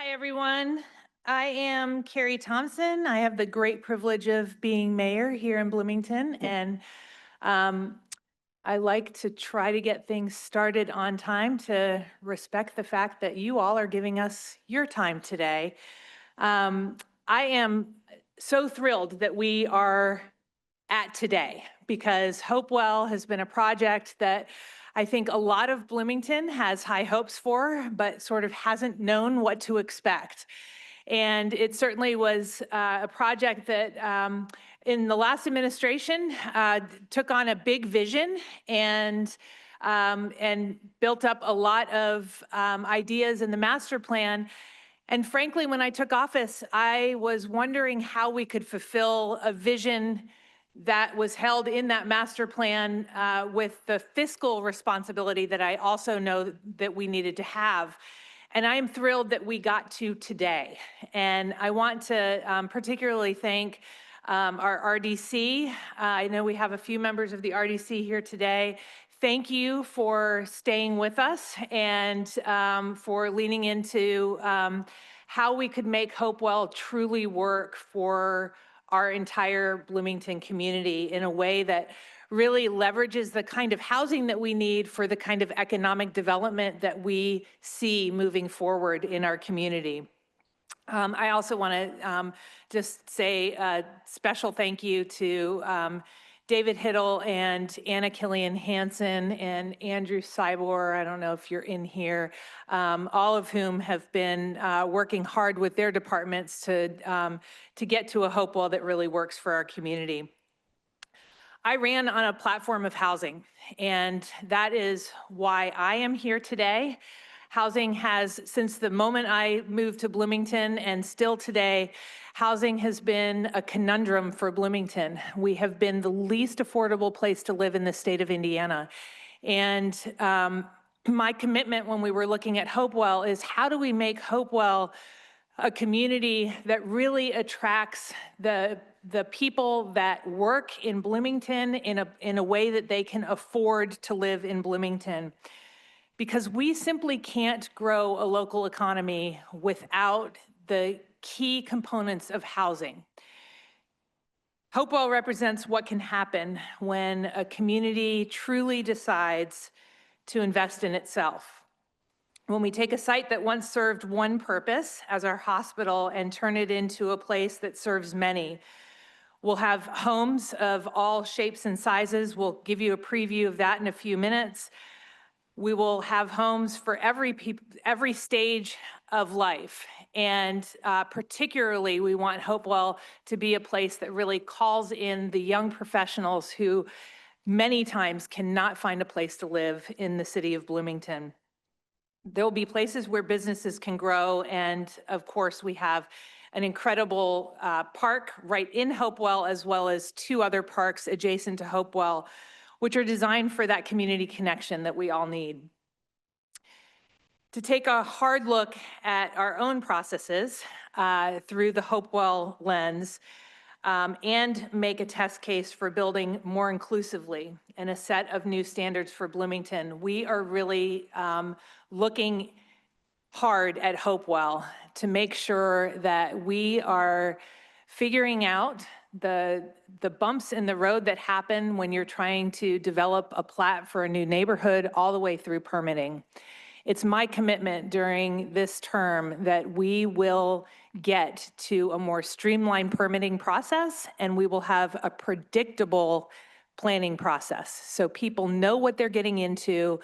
Hi, everyone. I am Carrie Thompson. I have the great privilege of being mayor here in Bloomington, and um, I like to try to get things started on time to respect the fact that you all are giving us your time today. Um, I am so thrilled that we are at today because Hopewell has been a project that I think a lot of Bloomington has high hopes for, but sort of hasn't known what to expect. And it certainly was a project that in the last administration took on a big vision and built up a lot of ideas in the master plan. And frankly, when I took office, I was wondering how we could fulfill a vision that was held in that master plan with the fiscal responsibility that I also know that we needed to have. And I am thrilled that we got to today. And I want to particularly thank our RDC. I know we have a few members of the RDC here today. Thank you for staying with us and for leaning into how we could make Hopewell truly work for our entire Bloomington community in a way that really leverages the kind of housing that we need for the kind of economic development that we see moving forward in our community. I also want to just say a special thank you to David Hiddle and Anna Killian Hansen and Andrew Cybor. I don't know if you're in here, all of whom have been working hard with their departments to get to a Hopewell that really works for our community. I ran on a platform of housing, and that is why I am here today. Housing has, since the moment I moved to Bloomington and still today, housing has been a conundrum for Bloomington. We have been the least affordable place to live in the state of Indiana. And my commitment when we were looking at Hopewell is how do we make Hopewell a community that really attracts the people that work in Bloomington in a way that they can afford to live in Bloomington. Because we simply can't grow a local economy without the key components of housing. Hopewell represents what can happen when a community truly decides to invest in itself. When we take a site that once served one purpose as our hospital and turn it into a place that serves many. We'll have homes of all shapes and sizes. We'll give you a preview of that in a few minutes. We will have homes for every stage of life. And particularly, we want Hopewell to be a place that really calls in the young professionals who many times cannot find a place to live in the city of Bloomington. There'll be places where businesses can grow. And of course, we have an incredible park right in Hopewell, as well as two other parks adjacent to Hopewell, which are designed for that community connection that we all need. To take a hard look at our own processes through the Hopewell lens, and make a test case for building more inclusively and a set of new standards for Bloomington. We are really looking hard at Hopewell to make sure that we are figuring out the bumps in the road that happen when you're trying to develop a plat for a new neighborhood all the way through permitting. It's my commitment during this term that we will get to a more streamlined permitting process, and we will have a predictable planning process. So people know what they're getting into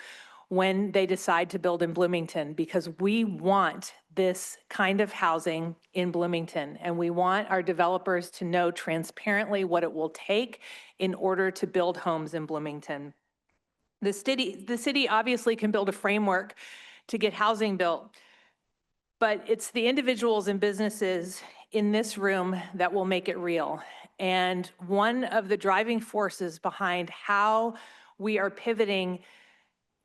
when they decide to build in Bloomington, because we want this kind of housing in Bloomington, and we want our developers to know transparently what it will take in order to build homes in Bloomington. The city obviously can build a framework to get housing built, but it's the individuals and businesses in this room that will make it real. And one of the driving forces behind how we are pivoting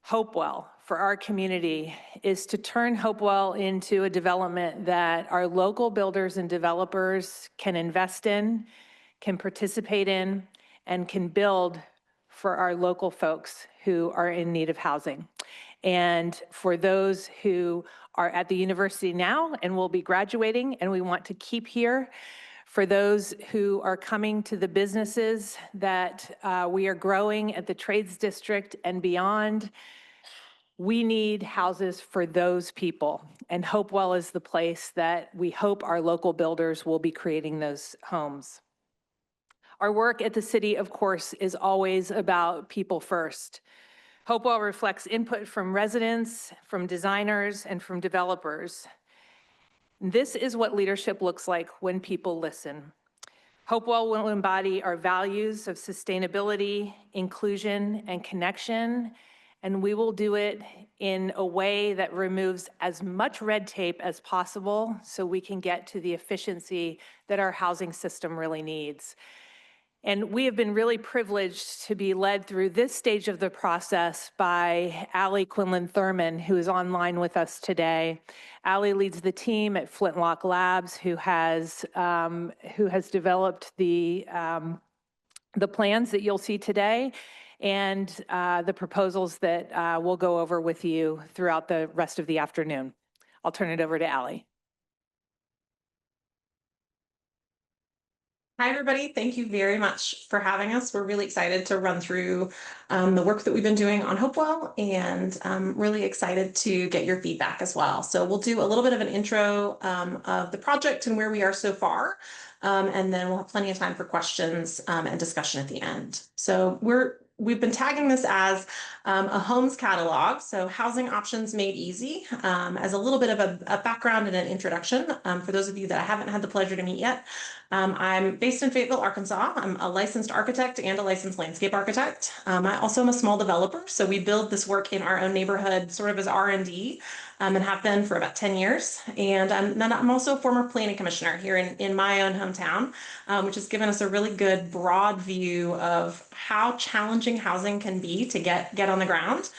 Hopewell for our community is to turn Hopewell into a development that our local builders and developers can invest in, can participate in, and can build for our local folks who are in need of housing. And for those who are at the university now and will be graduating and we want to keep here, for those who are coming to the businesses that we are growing at the Trades District and beyond, we need houses for those people. And Hopewell is the place that we hope our local builders will be creating those homes. Our work at the city, of course, is always about people first. Hopewell reflects input from residents, from designers, and from developers. This is what leadership looks like when people listen. Hopewell will embody our values of sustainability, inclusion, and connection, and we will do it in a way that removes as much red tape as possible so we can get to the efficiency that our housing system really needs. And we have been really privileged to be led through this stage of the process by Allie Quinlan Thurman, who is online with us today. Allie leads the team at Flintlock Labs, who has developed the plans that you'll see today and the proposals that we'll go over with you throughout the rest of the afternoon. I'll turn it over to Allie. Hi, everybody. Thank you very much for having us. We're really excited to run through the work that we've been doing on Hopewell, and really excited to get your feedback as well. So we'll do a little bit of an intro of the project and where we are so far, and then we'll have plenty of time for questions and discussion at the end. So we've been tagging this as a homes catalog, so housing options made easy, as a little bit of a background and an introduction for those of you that I haven't had the pleasure to meet yet. I'm based in Fayetteville, Arkansas. I'm a licensed architect and a licensed landscape architect. I also am a small developer, so we build this work in our own neighborhood sort of as R&D, and have been for about 10 years. And then I'm also a former planning commissioner here in my own hometown, which has given us a really good broad view of how challenging housing can be to get on the ground.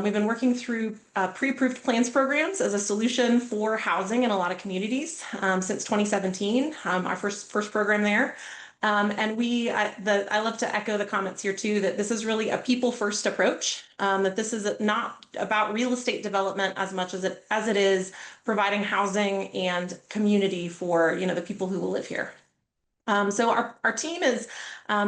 We've been working through pre-approved plans programs as a solution for housing in a lot of communities since 2017, our first program there. And I love to echo the comments here too, that this is really a people first approach, that this is not about real estate development as much as it is providing housing and community for the people who will live here. So our team is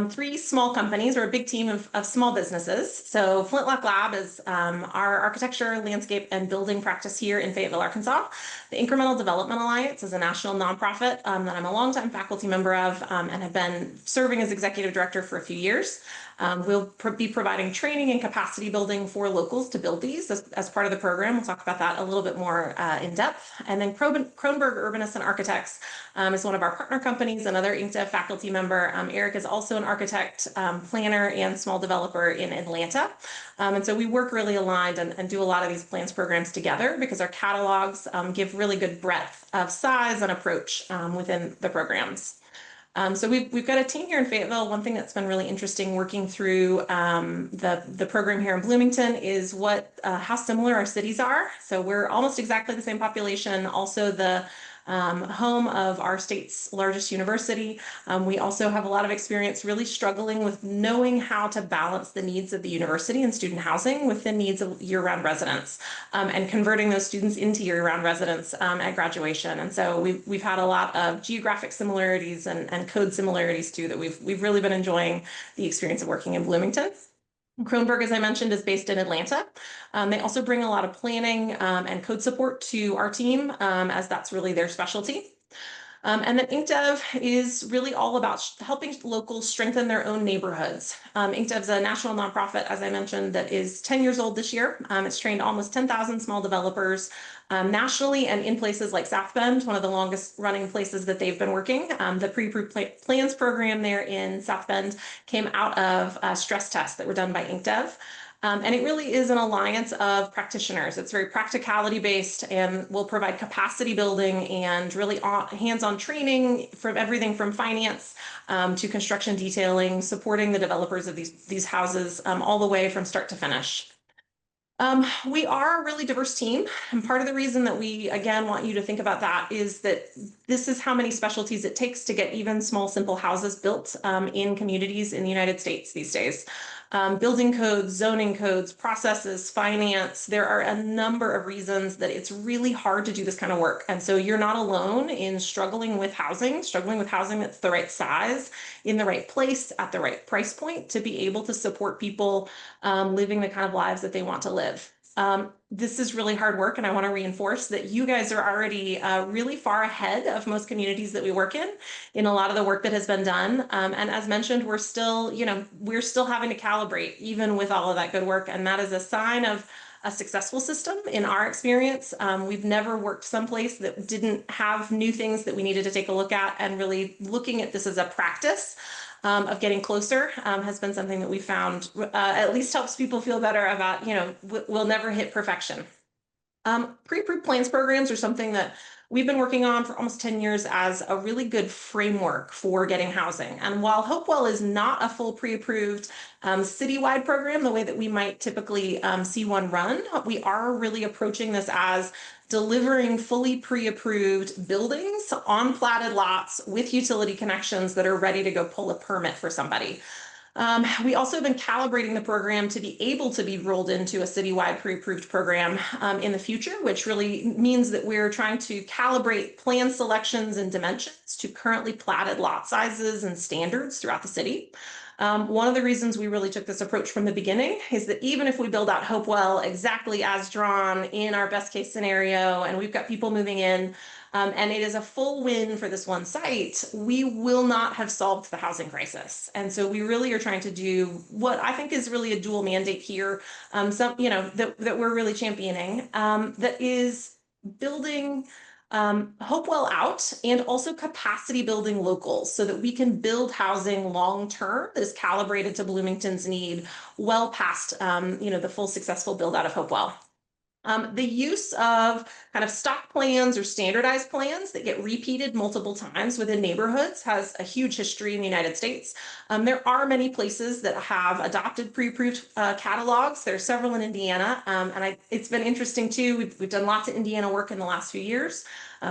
3 small companies, or a big team of small businesses. So Flintlock Lab is our architecture, landscape, and building practice here in Fayetteville, Arkansas. The Incremental Development Alliance is a national nonprofit that I'm a longtime faculty member of and have been serving as executive director for a few years. We'll be providing training and capacity building for locals to build these as part of the program. We'll talk about that a little bit more in depth. And then Kronberg Urbanists and Architects is one of our partner companies, another INCDEV faculty member. Eric is also an architect, planner, and small developer in Atlanta. And so we work really aligned and do a lot of these plans programs together because our catalogs give really good breadth of size and approach within the programs. So we've got a team here in Fayetteville. One thing that's been really interesting working through the program here in Bloomington is how similar our cities are. So we're almost exactly the same population, also the home of our state's largest university. We also have a lot of experience really struggling with knowing how to balance the needs of the university and student housing with the needs of year-round residents, and converting those students into year-round residents at graduation. And so we've had a lot of geographic similarities and code similarities too, that we've really been enjoying the experience of working in Bloomington. Kronberg, as I mentioned, is based in Atlanta. They also bring a lot of planning and code support to our team, as that's really their specialty. And then INCDEV is really all about helping locals strengthen their own neighborhoods. INCDEV is a national nonprofit, as I mentioned, that is 10 years old this year. It's trained almost 10,000 small developers nationally and in places like South Bend, one of the longest running places that they've been working. The pre-approved plans program there in South Bend came out of stress tests that were done by INCDEV. And it really is an alliance of practitioners. It's very practicality based and will provide capacity building and really hands-on training from everything from finance to construction detailing, supporting the developers of these houses all the way from start to finish. We are a really diverse team, and part of the reason that we, again, want you to think about that is that this is how many specialties it takes to get even small, simple houses built in communities in the United States these days. building codes, zoning codes, processes, finance. There are a number of reasons that it's really hard to do this kind of work. And so you're not alone in struggling with housing that's the right size, in the right place, at the right price point to be able to support people living the kind of lives that they want to live. This is really hard work, and I want to reinforce that you guys are already really far ahead of most communities that we work in a lot of the work that has been done. And as mentioned, we're still having to calibrate even with all of that good work, and that is a sign of a successful system in our experience. We've never worked someplace that didn't have new things that we needed to take a look at, and really looking at this as a practice of getting closer has been something that we found at least helps people feel better about, we'll never hit perfection. Pre-approved plans programs are something that we've been working on for almost 10 years as a really good framework for getting housing. And while Hopewell is not a full pre-approved citywide program, the way that we might typically see one run, we are really approaching this as delivering fully pre-approved buildings on platted lots with utility connections that are ready to go pull a permit for somebody. We also have been calibrating the program to be able to be rolled into a citywide pre-approved program in the future, which really means that we're trying to calibrate plan selections and dimensions to currently platted lot sizes and standards throughout the city. One of the reasons we really took this approach from the beginning is that even if we build out Hopewell exactly as drawn in our best case scenario, and we've got people moving in, and it is a full win for this one site, we will not have solved the housing crisis. And so we really are trying to do what I think is really a dual mandate here, that we're really championing, that is building Hopewell out and also capacity building locals so that we can build housing long term that is calibrated to Bloomington's need well past the full successful build out of Hopewell. The use of kind of stock plans or standardized plans that get repeated multiple times within neighborhoods has a huge history in the United States. There are many places that have adopted pre-approved catalogs. There are several in Indiana, and it's been interesting too. We've done lots of Indiana work in the last few years.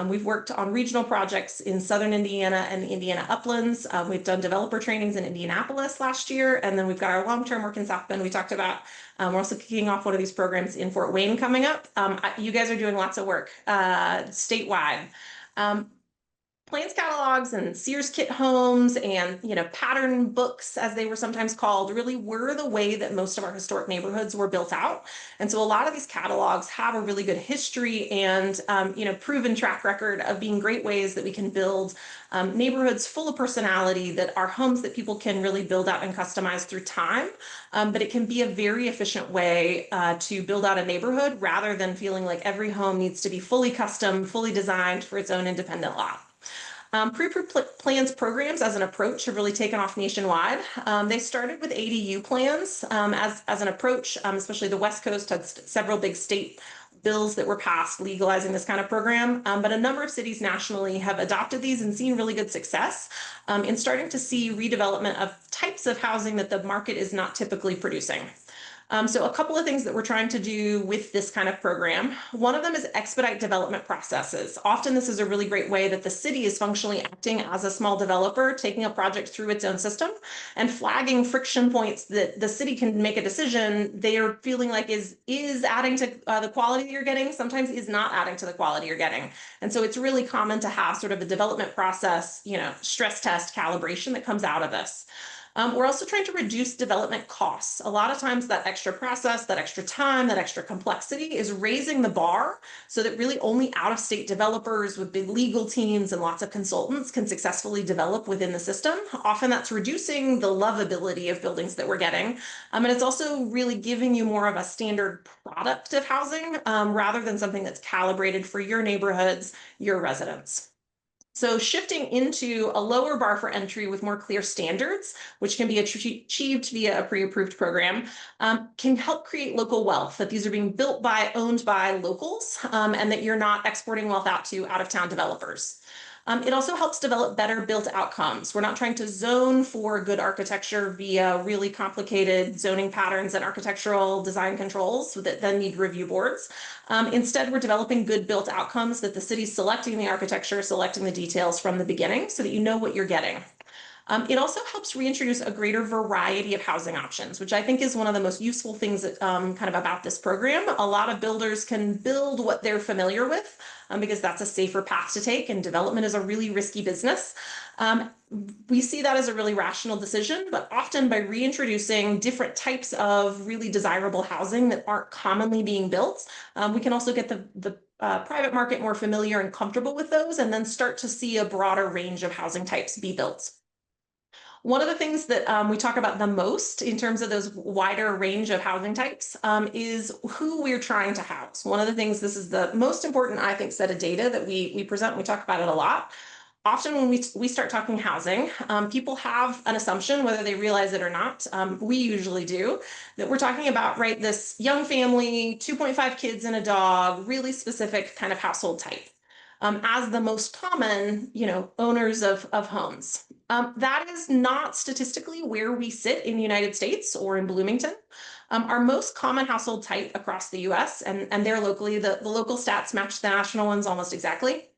We've worked on regional projects in southern Indiana and the Indiana uplands. We've done developer trainings in Indianapolis last year, and then we've got our long-term work in South Bend we talked about. We're also kicking off one of these programs in Fort Wayne coming up. You guys are doing lots of work statewide. Plans catalogs and Sears kit homes and pattern books, as they were sometimes called, really were the way that most of our historic neighborhoods were built out. And so a lot of these catalogs have a really good history and proven track record of being great ways that we can build neighborhoods full of personality, that are homes that people can really build out and customize through time. But it can be a very efficient way to build out a neighborhood rather than feeling like every home needs to be fully custom, fully designed for its own independent lot. Pre-approved plans programs as an approach have really taken off nationwide. They started with ADU plans as an approach, especially the West Coast had several big state bills that were passed legalizing this kind of program. But a number of cities nationally have adopted these and seen really good success in starting to see redevelopment of types of housing that the market is not typically producing. So a couple of things that we're trying to do with this kind of program. One of them is expedite development processes. Often this is a really great way that the city is functionally acting as a small developer, taking a project through its own system and flagging friction points that the city can make a decision they are feeling like is adding to the quality you're getting, sometimes is not adding to the quality you're getting. And so it's really common to have sort of a development process, stress test calibration that comes out of this. We're also trying to reduce development costs. A lot of times that extra process, that extra time, that extra complexity is raising the bar so that really only out-of-state developers with big legal teams and lots of consultants can successfully develop within the system. Often that's reducing the lovability of buildings that we're getting. And it's also really giving you more of a standard product of housing rather than something that's calibrated for your neighborhoods, your residents. So shifting into a lower bar for entry with more clear standards, which can be achieved via a pre-approved program, can help create local wealth, that these are being built by, owned by locals, and that you're not exporting wealth out to out-of-town developers. It also helps develop better built outcomes. We're not trying to zone for good architecture via really complicated zoning patterns and architectural design controls that then need review boards. Instead, we're developing good built outcomes that the city's selecting the architecture, selecting the details from the beginning so that you know what you're getting. It also helps reintroduce a greater variety of housing options, which I think is one of the most useful things that, kind of about this program. A lot of builders can build what they're familiar with, because that's a safer path to take, and development is a really risky business. We see that as a really rational decision, but often by reintroducing different types of really desirable housing that aren't commonly being built, we can also get the private market more familiar and comfortable with those, and then start to see a broader range of housing types be built. One of the things that we talk about the most in terms of those wider range of housing types is who we're trying to house. One of the things, this is the most important, I think, set of data that we present, we talk about it a lot. Often when we start talking housing, people have an assumption, whether they realize it or not, we usually do, that we're talking about, right, this young family, 2.5 kids and a dog, really specific kind of household type. As the most common, owners of homes. That is not statistically where we sit in the United States or in Bloomington. Our most common household type across the US, and there locally, the local stats match the national ones almost exactly.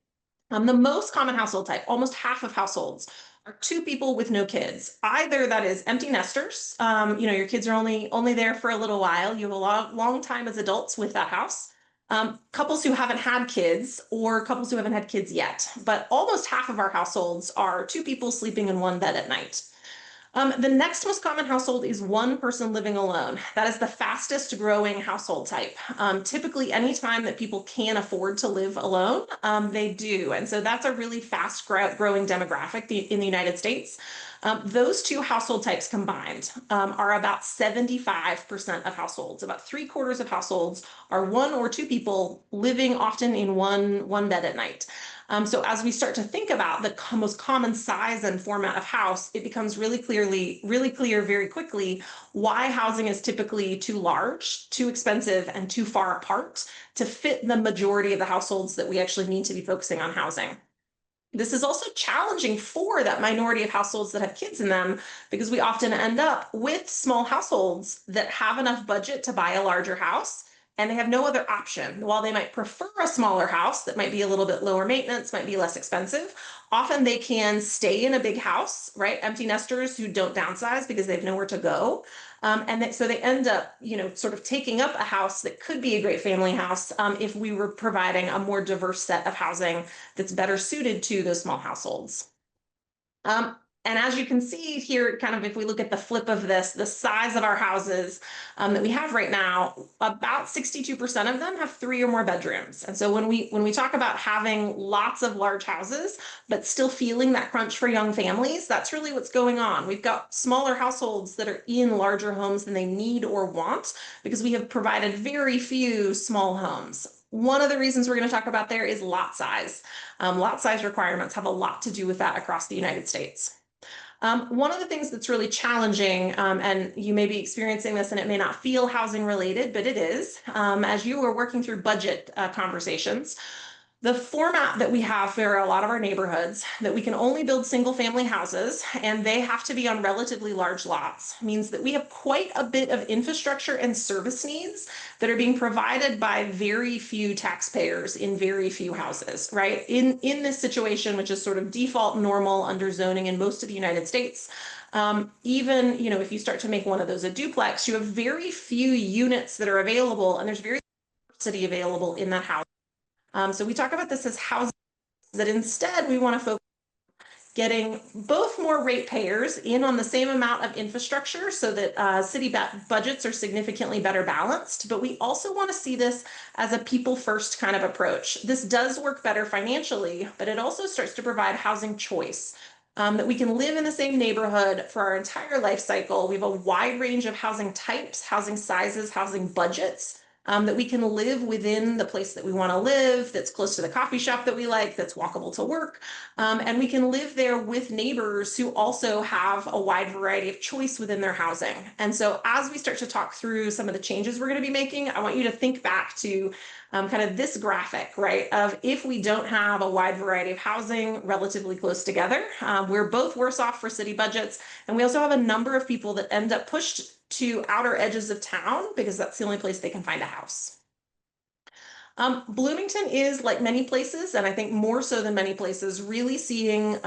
The most common household type, almost half of households, are two people with no kids. Either that is empty nesters, your kids are only there for a little while. You have a long time as adults with that house. Couples who haven't had kids, or couples who haven't had kids yet. But almost half of our households are two people sleeping in one bed at night. The next most common household is one person living alone. That is the fastest growing household type. Typically, anytime that people can afford to live alone, they do. And so that's a really fast growing demographic in the United States. Those two household types combined are about 75% of households. About 3/4 of households are one or two people living often in one bed at night. So as we start to think about the most common size and format of house, it becomes really clear very quickly why housing is typically too large, too expensive, and too far apart to fit the majority of the households that we actually need to be focusing on housing. This is also challenging for that minority of households that have kids in them, because we often end up with small households that have enough budget to buy a larger house, and they have no other option. While they might prefer a smaller house that might be a little bit lower maintenance, might be less expensive, often they can stay in a big house, right? Empty nesters who don't downsize because they have nowhere to go. So they end up, sort of taking up a house that could be a great family house if we were providing a more diverse set of housing that's better suited to those small households. And as you can see here, kind of if we look at the flip of this, the size of our houses that we have right now, about 62% of them have 3 or more bedrooms. And so when we talk about having lots of large houses, but still feeling that crunch for young families, that's really what's going on. We've got smaller households that are in larger homes than they need or want, because we have provided very few small homes. One of the reasons we're going to talk about there is lot size. Lot size requirements have a lot to do with that across the United States. One of the things that's really challenging, and you may be experiencing this and it may not feel housing related, but it is, as you are working through budget conversations, the format that we have for a lot of our neighborhoods, that we can only build single family houses and they have to be on relatively large lots, means that we have quite a bit of infrastructure and service needs that are being provided by very few taxpayers in very few houses, right? In this situation, which is sort of default normal under zoning in most of the United States, even, if you start to make one of those a duplex, you have very few units that are available, and there's very little diversity available in that house. So we talk about this as housing, that instead we want to focus on getting both more ratepayers in on the same amount of infrastructure so that city budgets are significantly better balanced. But we also want to see this as a people first kind of approach. This does work better financially, but it also starts to provide housing choice. That we can live in the same neighborhood for our entire life cycle. We have a wide range of housing types, housing sizes, housing budgets. That we can live within the place that we want to live, that's close to the coffee shop that we like, that's walkable to work. And we can live there with neighbors who also have a wide variety of choice within their housing. And so as we start to talk through some of the changes we're going to be making, I want you to think back to kind of this graphic, right? Of if we don't have a wide variety of housing relatively close together, we're both worse off for city budgets. And we also have a number of people that end up pushed to outer edges of town because that's the only place they can find a house. Bloomington is, like many places, and I think more so than many places, really seeing,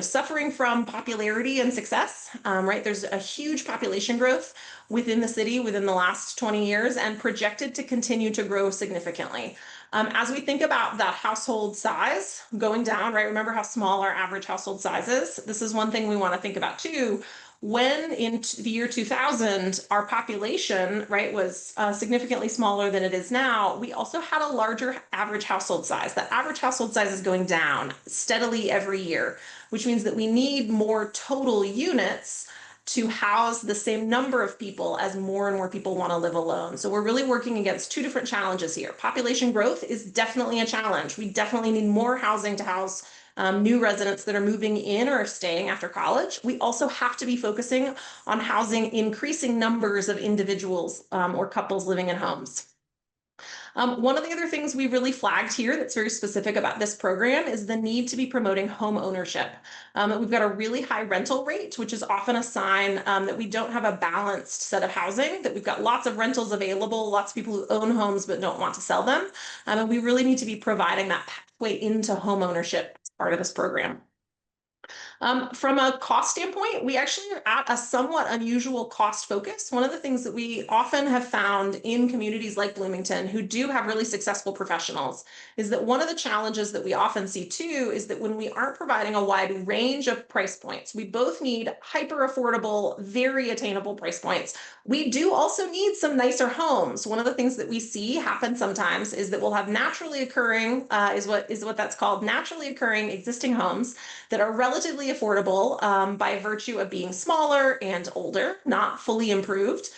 suffering from popularity and success, right? There's a huge population growth within the city within the last 20 years and projected to continue to grow significantly. As we think about that household size going down, right? Remember how small our average household size is? This is one thing we want to think about too. When in the year 2000, our population, right, was significantly smaller than it is now, we also had a larger average household size. The average household size is going down steadily every year, which means that we need more total units to house the same number of people as more and more people want to live alone. So we're really working against two different challenges here. Population growth is definitely a challenge. We definitely need more housing to house new residents that are moving in or staying after college. We also have to be focusing on housing increasing numbers of individuals or couples living in homes. One of the other things we really flagged here that's very specific about this program is the need to be promoting home ownership. We've got a really high rental rate, which is often a sign that we don't have a balanced set of housing, that we've got lots of rentals available, lots of people who own homes but don't want to sell them. And we really need to be providing that pathway into home ownership as part of this program. From a cost standpoint, we actually are at a somewhat unusual cost focus. One of the things that we often have found in communities like Bloomington, who do have really successful professionals, is that one of the challenges that we often see too is that when we aren't providing a wide range of price points, we both need hyper affordable, very attainable price points. We do also need some nicer homes. One of the things that we see happen sometimes is that we'll have naturally occurring, is what that's called, naturally occurring existing homes that are relatively affordable by virtue of being smaller and older, not fully improved.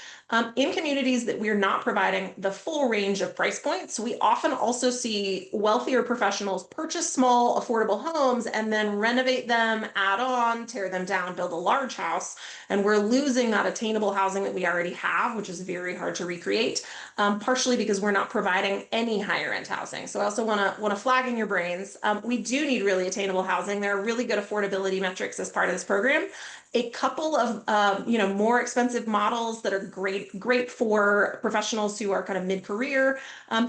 In communities that we're not providing the full range of price points, we often also see wealthier professionals purchase small, affordable homes and then renovate them, add on, tear them down, build a large house. And we're losing that attainable housing that we already have, which is very hard to recreate, partially because we're not providing any higher end housing. So I also want to flag in your brains, we do need really attainable housing. There are really good affordability metrics as part of this program. A couple of more expensive models that are great for professionals who are kind of mid-career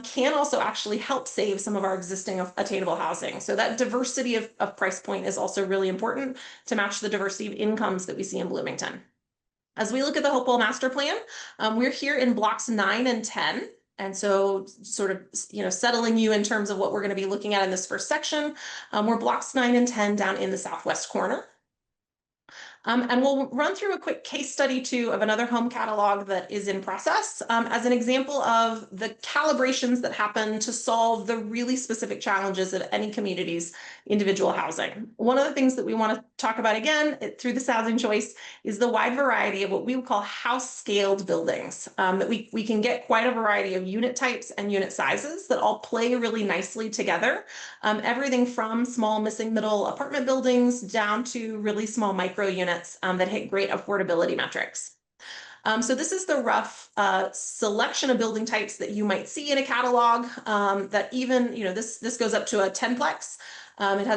can also actually help save some of our existing attainable housing. So that diversity of price point is also really important to match the diversity of incomes that we see in Bloomington. As we look at the Hopewell Master Plan, we're here in blocks 9 and 10. And so sort of, settling you in terms of what we're going to be looking at in this first section, we're blocks 9 and 10 down in the southwest corner. And we'll run through a quick case study too of another home catalog that is in process as an example of the calibrations that happen to solve the really specific challenges of any community's individual housing. One of the things that we want to talk about again through this housing choice is the wide variety of what we would call house scaled buildings, that we can get quite a variety of unit types and unit sizes that all play really nicely together. Everything from small missing middle apartment buildings down to really small micro units that hit great affordability metrics. So this is the rough selection of building types that you might see in a catalog that even, this goes up to a 10-plex.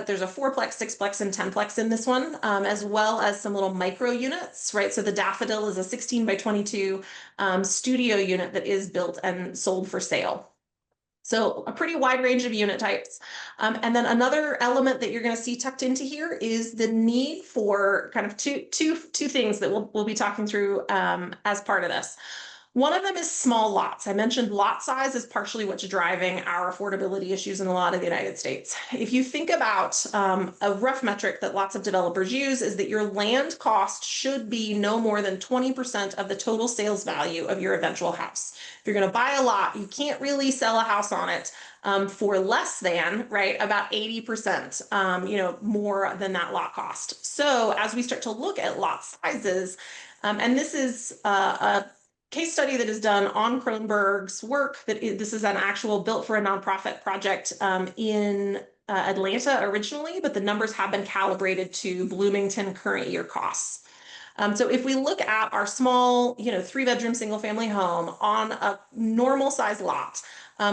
There's a 4-plex, 6-plex, and 10-plex in this one, as well as some little micro units, right? So the Daffodil is a 16 by 22 studio unit that is built and sold for sale. So a pretty wide range of unit types. And then another element that you're going to see tucked into here is the need for kind of two things that we'll be talking through as part of this. One of them is small lots. I mentioned lot size is partially what's driving our affordability issues in a lot of the United States. If you think about a rough metric that lots of developers use is that your land cost should be no more than 20% of the total sales value of your eventual house. If you're going to buy a lot, you can't really sell a house on it for less than, right, about 80%, more than that lot cost. So as we start to look at lot sizes, and this is a case study that is done on Kronberg's work, this is an actual built for a nonprofit project in Atlanta originally, but the numbers have been calibrated to Bloomington current year costs. So if we look at our small, 3-bedroom single family home on a normal size lot,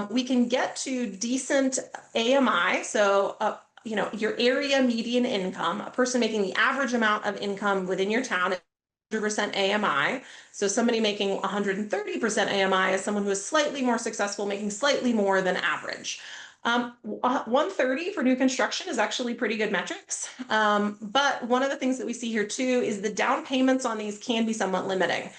we can get to decent AMI. So, your area median income, a person making the average amount of income within your town 100% AMI. So somebody making 130% AMI is someone who is slightly more successful, making slightly more than average. 130 for new construction is actually pretty good metrics. But one of the things that we see here too is the down payments on these can be somewhat limiting.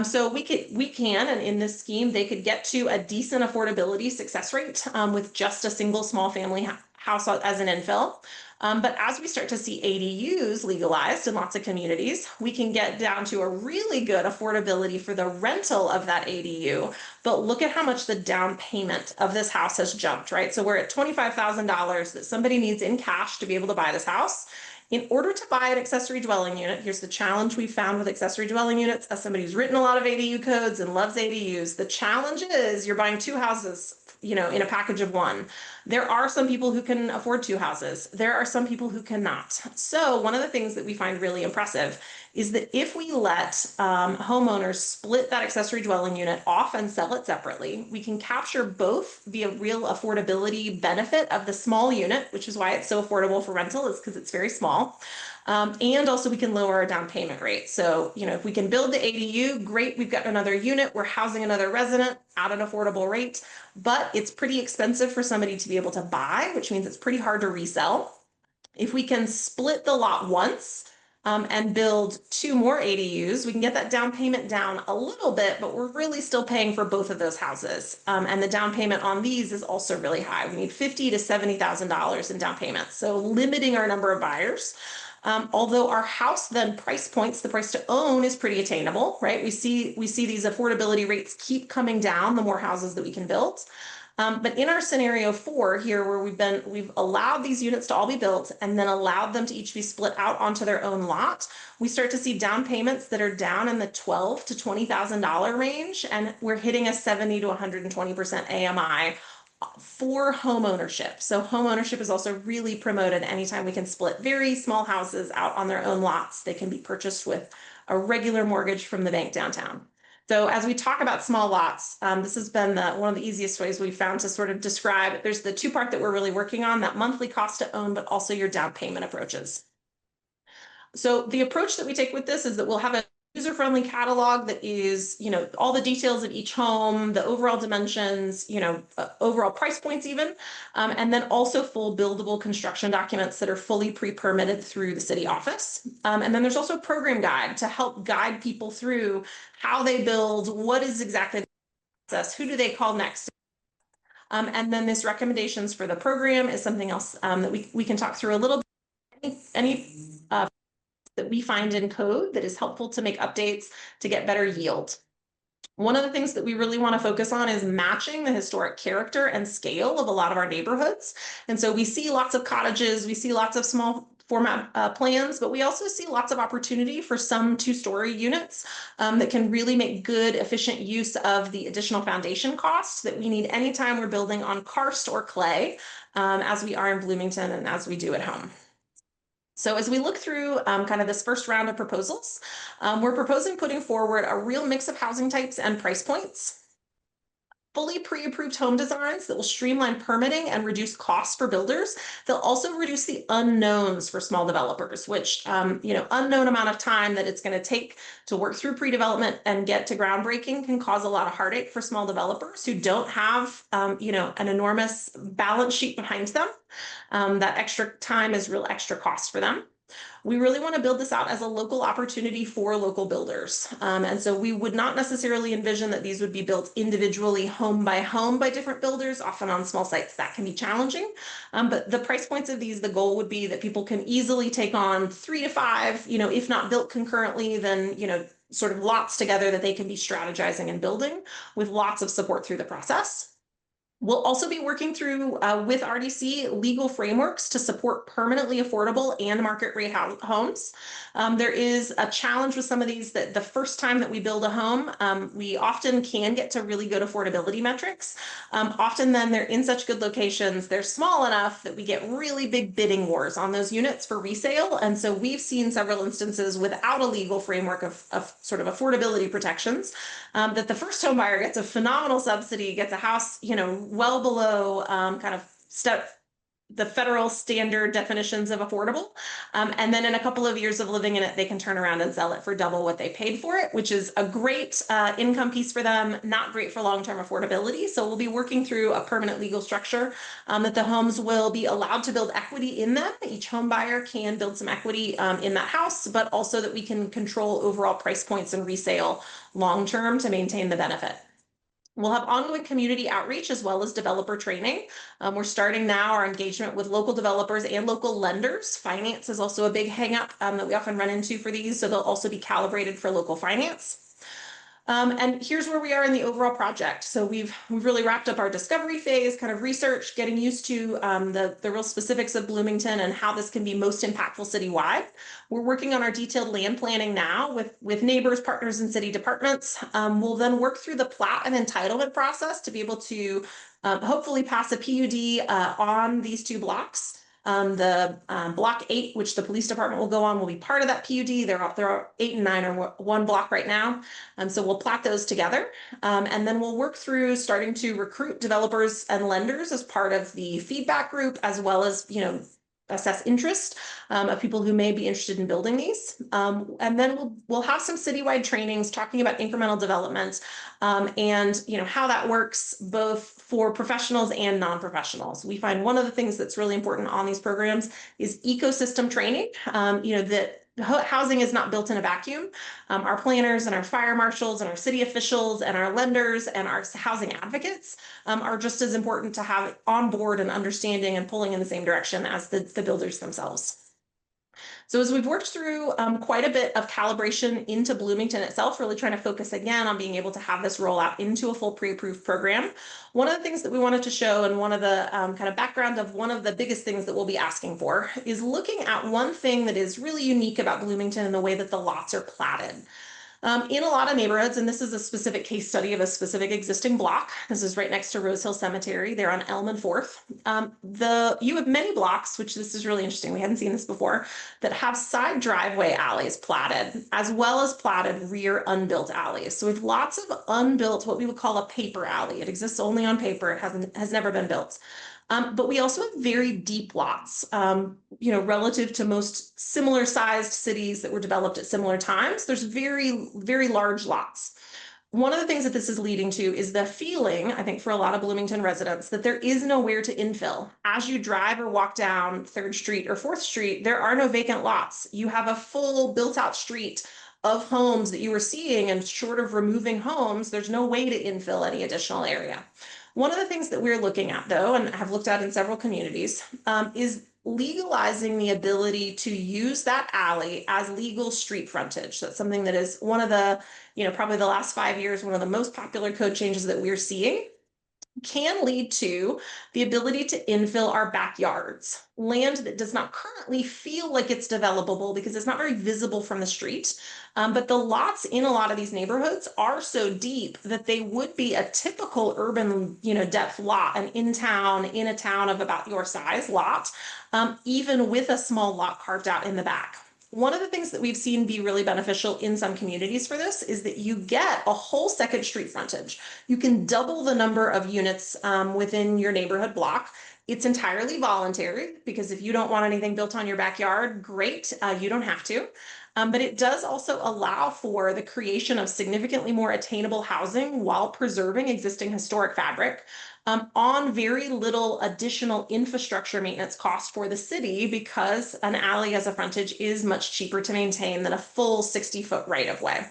So we can, and in this scheme, they could get to a decent affordability success rate with just a single small family house as an infill. But as we start to see ADUs legalized in lots of communities, we can get down to a really good affordability for the rental of that ADU. But look at how much the down payment of this house has jumped, right? So we're at $25,000 that somebody needs in cash to be able to buy this house. In order to buy an accessory dwelling unit, here's the challenge we found with accessory dwelling units. As somebody who's written a lot of ADU codes and loves ADUs, the challenge is you're buying two houses, in a package of one. There are some people who can afford two houses. There are some people who cannot. So one of the things that we find really impressive is that if we let homeowners split that accessory dwelling unit off and sell it separately, we can capture both the real affordability benefit of the small unit, which is why it's so affordable for rental, is because it's very small. And also we can lower our down payment rate. So, if we can build the ADU, great, we've got another unit, we're housing another resident at an affordable rate, but it's pretty expensive for somebody to be able to buy, which means it's pretty hard to resell. If we can split the lot once and build two more ADUs, we can get that down payment down a little bit, but we're really still paying for both of those houses. And the down payment on these is also really high. We need $50,000 to $70,000 in down payment. So limiting our number of buyers. Although our house then price points, the price to own is pretty attainable, right? We see these affordability rates keep coming down the more houses that we can build. But in our scenario 4 here, where we've allowed these units to all be built and then allowed them to each be split out onto their own lot, we start to see down payments that are down in the $12,000 to $20,000 range, and we're hitting a 70 to 120% AMI for home ownership. So home ownership is also really promoted anytime we can split very small houses out on their own lots. They can be purchased with a regular mortgage from the bank downtown. So as we talk about small lots, this has been one of the easiest ways we've found to sort of describe. There's the two-part that we're really working on, that monthly cost to own, but also your down payment approaches. So the approach that we take with this is that we'll have a user-friendly catalog that is, all the details of each home, the overall dimensions, overall price points even, and then also full buildable construction documents that are fully pre-permitted through the city office. And then there's also a program guide to help guide people through how they build, what is exactly the process, who do they call next. And then this recommendations for the program is something else that we can talk through a little bit. Any that we find in code that is helpful to make updates to get better yield. One of the things that we really want to focus on is matching the historic character and scale of a lot of our neighborhoods. And so we see lots of cottages, we see lots of small format plans, but we also see lots of opportunity for some two-story units that can really make good, efficient use of the additional foundation costs that we need anytime we're building on karst or clay, as we are in Bloomington and as we do at home. So as we look through kind of this first round of proposals, we're proposing putting forward a real mix of housing types and price points, fully pre-approved home designs that will streamline permitting and reduce costs for builders. They'll also reduce the unknowns for small developers, which, unknown amount of time that it's going to take to work through pre-development and get to groundbreaking can cause a lot of heartache for small developers who don't have, an enormous balance sheet behind them. That extra time is real extra cost for them. We really want to build this out as a local opportunity for local builders. And so we would not necessarily envision that these would be built individually home by different builders, often on small sites that can be challenging. But the price points of these, the goal would be that people can easily take on 3 to 5, if not built concurrently, then, sort of lots together that they can be strategizing and building with lots of support through the process. We'll also be working through with RDC legal frameworks to support permanently affordable and market rate homes. There is a challenge with some of these that the first time that we build a home, we often can get to really good affordability metrics. Often then they're in such good locations, they're small enough that we get really big bidding wars on those units for resale. And so we've seen several instances without a legal framework of sort of affordability protections, that the first home buyer gets a phenomenal subsidy, gets a house, well below kind of the federal standard definitions of affordable. And then in a couple of years of living in it, they can turn around and sell it for double what they paid for it, which is a great income piece for them, not great for long-term affordability. So we'll be working through a permanent legal structure that the homes will be allowed to build equity in them. Each home buyer can build some equity in that house, but also that we can control overall price points and resale long-term to maintain the benefit. We'll have ongoing community outreach as well as developer training. We're starting now our engagement with local developers and local lenders. Finance is also a big hang up that we often run into for these, so they'll also be calibrated for local finance. And here's where we are in the overall project. So we've really wrapped up our discovery phase, kind of research, getting used to the real specifics of Bloomington and how this can be most impactful citywide. We're working on our detailed land planning now with neighbors, partners, and city departments. We'll then work through the plat and entitlement process to be able to hopefully pass a PUD on these two blocks. Block 8, which the police department will go on, will be part of that PUD. There are 8 and 9 are one block right now. So we'll plat those together. And then we'll work through starting to recruit developers and lenders as part of the feedback group, as well as, assess interest of people who may be interested in building these. And then we'll have some citywide trainings talking about incremental development and how that works both for professionals and non-professionals. We find one of the things that's really important on these programs is ecosystem training. That housing is not built in a vacuum. Our planners and our fire marshals and our city officials and our lenders and our housing advocates are just as important to have on board and understanding and pulling in the same direction as the builders themselves. So as we've worked through quite a bit of calibration into Bloomington itself, really trying to focus again on being able to have this roll out into a full pre-approved program. One of the things that we wanted to show, and one of the kind of background of one of the biggest things that we'll be asking for, is looking at one thing that is really unique about Bloomington and the way that the lots are platted. In a lot of neighborhoods, and this is a specific case study of a specific existing block. This is right next to Rose Hill Cemetery. They're on Elm and 4th. You have many blocks, which this is really interesting. We hadn't seen this before, that have side driveway alleys platted, as well as platted rear unbuilt alleys. So we have lots of unbuilt, what we would call a paper alley. It exists only on paper. It has never been built. But we also have very deep lots, relative to most similar sized cities that were developed at similar times. There's very, very large lots. One of the things that this is leading to is the feeling, I think, for a lot of Bloomington residents, that there is nowhere to infill. As you drive or walk down 3rd Street or 4th Street, there are no vacant lots. You have a full built out street of homes that you were seeing, and short of removing homes, there's no way to infill any additional area. One of the things that we're looking at, though, and have looked at in several communities, is legalizing the ability to use that alley as legal street frontage. That's something that is one of the, probably the last 5 years, one of the most popular code changes that we're seeing. Can lead to the ability to infill our backyards, land that does not currently feel like it's developable because it's not very visible from the street. But the lots in a lot of these neighborhoods are so deep that they would be a typical urban, depth lot, an in a town of about your size lot, even with a small lot carved out in the back. One of the things that we've seen be really beneficial in some communities for this is that you get a whole second street frontage. You can double the number of units within your neighborhood block. It's entirely voluntary, because if you don't want anything built on your backyard, great, you don't have to. But it does also allow for the creation of significantly more attainable housing while preserving existing historic fabric. On very little additional infrastructure maintenance cost for the city, because an alley as a frontage is much cheaper to maintain than a full 60-foot right-of-way.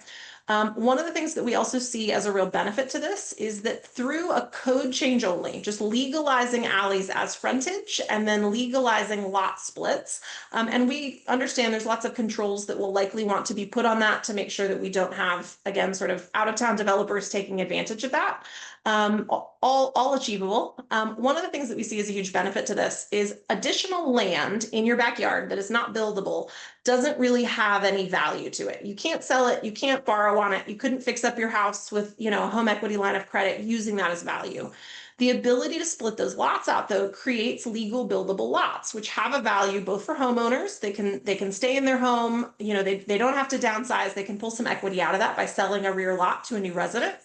One of the things that we also see as a real benefit to this is that through a code change only, just legalizing alleys as frontage and then legalizing lot splits. And we understand there's lots of controls that will likely want to be put on that to make sure that we don't have, again, sort of out-of-town developers taking advantage of that. All achievable. One of the things that we see as a huge benefit to this is additional land in your backyard that is not buildable doesn't really have any value to it. You can't sell it, you can't borrow on it, you couldn't fix up your house with, a home equity line of credit using that as value. The ability to split those lots out, though, creates legal buildable lots, which have a value both for homeowners. They can stay in their home, they don't have to downsize, they can pull some equity out of that by selling a rear lot to a new resident.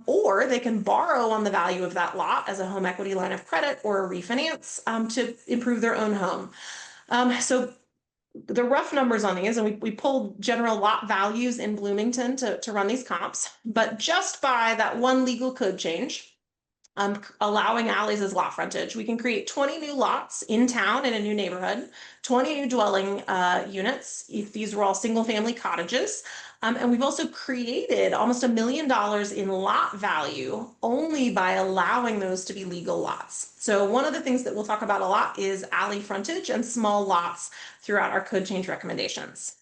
or they can borrow on the value of that lot as a home equity line of credit or a refinance to improve their own home. So the rough numbers on these, and we pulled general lot values in Bloomington to run these comps, but just by that one legal code change, allowing alleys as lot frontage, we can create 20 new lots in town in a new neighborhood, 20 new dwelling units if these were all single family cottages. And we've also created almost $1 million in lot value only by allowing those to be legal lots. So one of the things that we'll talk about a lot is alley frontage and small lots throughout our code change recommendations.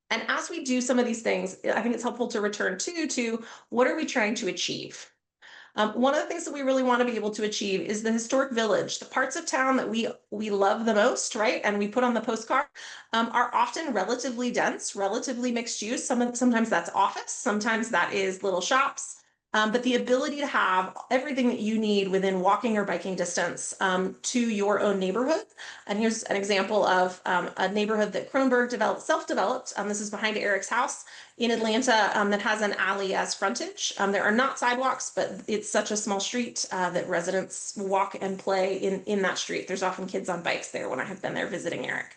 And as we do some of these things, I think it's helpful to return to what are we trying to achieve? One of the things that we really want to be able to achieve is the historic village. The parts of town that we love the most, right? And we put on the postcard are often relatively dense, relatively mixed use. Sometimes that's office, sometimes that is little shops. But the ability to have everything that you need within walking or biking distance to your own neighborhood. And here's an example of a neighborhood that Kronberg self-developed. This is behind Eric's house in Atlanta that has an alley as frontage. There are not sidewalks, but it's such a small street that residents walk and play in that street. There's often kids on bikes there when I have been there visiting Eric.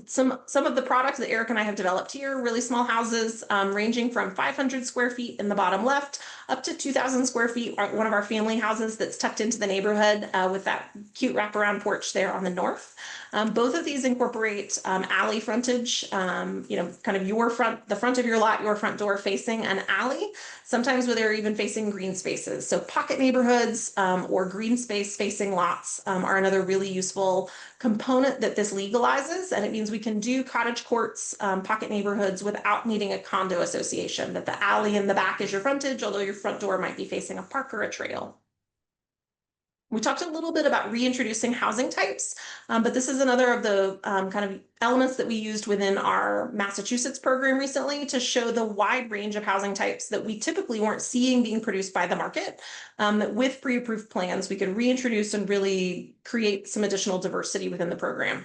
Some of the products that Eric and I have developed here, really small houses ranging from 500 square feet in the bottom left up to 2,000 square feet. One of our family houses that's tucked into the neighborhood with that cute wraparound porch there on the north. Both of these incorporate alley frontage, kind of the front of your lot, your front door facing an alley, sometimes where they're even facing green spaces. So pocket neighborhoods or green space facing lots are another really useful component that this legalizes, and it means we can do cottage courts, pocket neighborhoods without needing a condo association, that the alley in the back is your frontage, although your front door might be facing a park or a trail. We talked a little bit about reintroducing housing types, but this is another of the kind of elements that we used within our Massachusetts program recently to show the wide range of housing types that we typically weren't seeing being produced by the market, that with pre-approved plans, we could reintroduce and really create some additional diversity within the program.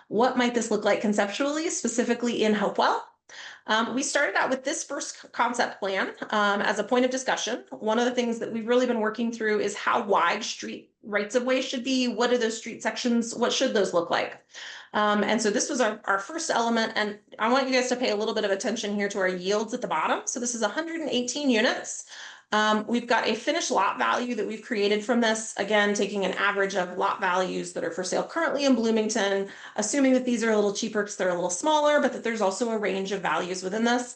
What might this look like conceptually, specifically in Hopewell? We started out with this first concept plan as a point of discussion. One of the things that we've really been working through is how wide street rights of way should be. What are those street sections? What should those look like? And so this was our first element. And I want you guys to pay a little bit of attention here to our yields at the bottom. So this is 118 units. We've got a finished lot value that we've created from this, again, taking an average of lot values that are for sale currently in Bloomington, assuming that these are a little cheaper because they're a little smaller, but that there's also a range of values within this.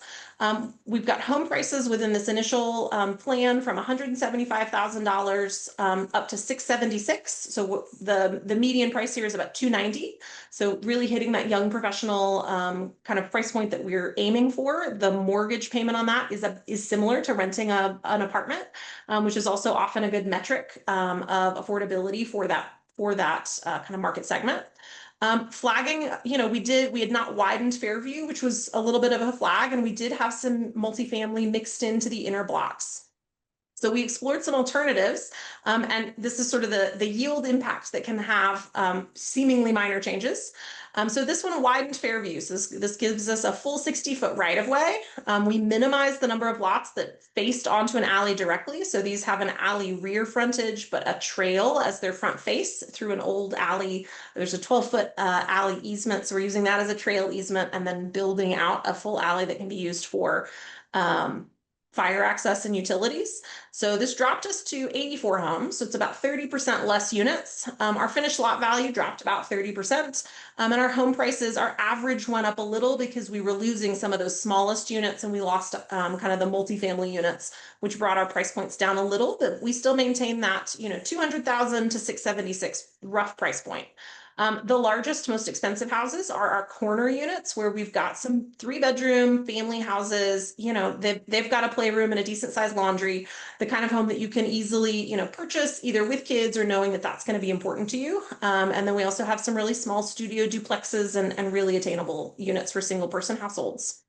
We've got home prices within this initial plan from $175,000 up to $676,000. So the median price here is about $290,000. So really hitting that young professional kind of price point that we're aiming for. The mortgage payment on that is similar to renting an apartment, which is also often a good metric of affordability for that kind of market segment. Flagging, we had not widened Fairview, which was a little bit of a flag, and we did have some multifamily mixed into the inner blocks. So we explored some alternatives, and this is sort of the yield impact that can have seemingly minor changes. So this one widened Fairview. So this gives us a full 60-foot right-of-way. We minimized the number of lots that faced onto an alley directly. So these have an alley rear frontage, but a trail as their front face through an old alley. There's a 12-foot alley easement. So we're using that as a trail easement and then building out a full alley that can be used for fire access and utilities. So this dropped us to 84 homes. So it's about 30% less units. Our finished lot value dropped about 30%. And our home prices, our average went up a little because we were losing some of those smallest units and we lost kind of the multifamily units, which brought our price points down a little, but we still maintain that, 200,000 to 676 rough price point. The largest, most expensive houses are our corner units where we've got some 3-bedroom family houses. They've got a playroom and a decent sized laundry, the kind of home that you can easily, purchase either with kids or knowing that that's going to be important to you. And then we also have some really small studio duplexes and really attainable units for single person households.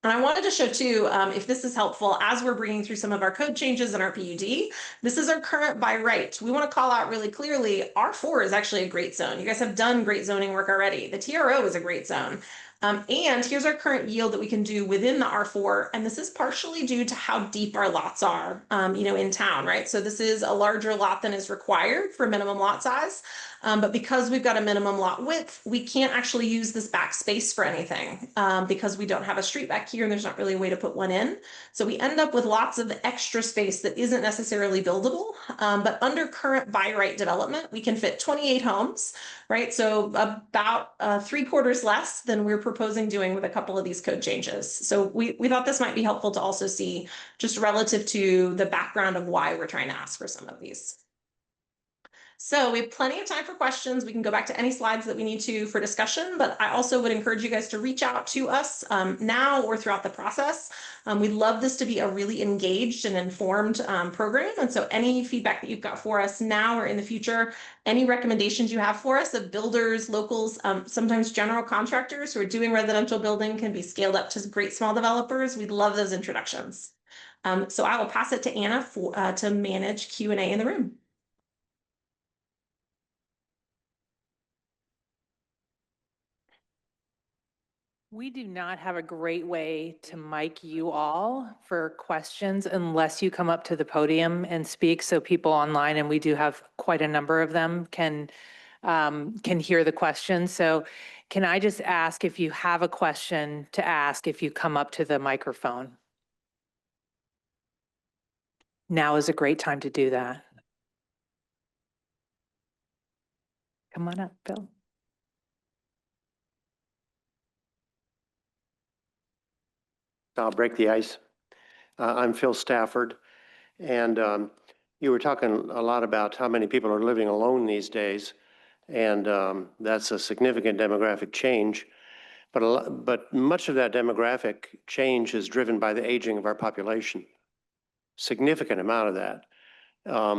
And I wanted to show too, if this is helpful, as we're bringing through some of our code changes in our PUD, this is our current by right. We want to call out really clearly, R4 is actually a great zone. You guys have done great zoning work already. The TRO is a great zone. And here's our current yield that we can do within the R4. And this is partially due to how deep our lots are, in town, right? So this is a larger lot than is required for minimum lot size. But because we've got a minimum lot width, we can't actually use this back space for anything because we don't have a street back here and there's not really a way to put one in. So we end up with lots of extra space that isn't necessarily buildable. But under current by right development, we can fit 28 homes, right? So about 3/4 less than we're proposing doing with a couple of these code changes. So we thought this might be helpful to also see just relative to the background of why we're trying to ask for some of these. So we have plenty of time for questions. We can go back to any slides that we need to for discussion, but I also would encourage you guys to reach out to us now or throughout the process. We'd love this to be a really engaged and informed program. And so any feedback that you've got for us now or in the future, any recommendations you have for us of builders, locals, sometimes general contractors who are doing residential building can be scaled up to great small developers. We'd love those introductions. So I will pass it to Anna to manage Q&A in the room. We do not have a great way to mic you all for questions unless you come up to the podium and speak, so people online, and we do have quite a number of them, can hear the question. So can I just ask if you have a question to ask if you come up to the microphone? Now is a great time to do that. Come on up, Bill. I'll break the ice. I'm Phil Stafford, and you were talking a lot about how many people are living alone these days, and that's a significant demographic change. But much of that demographic change is driven by the aging of our population. Significant amount of that.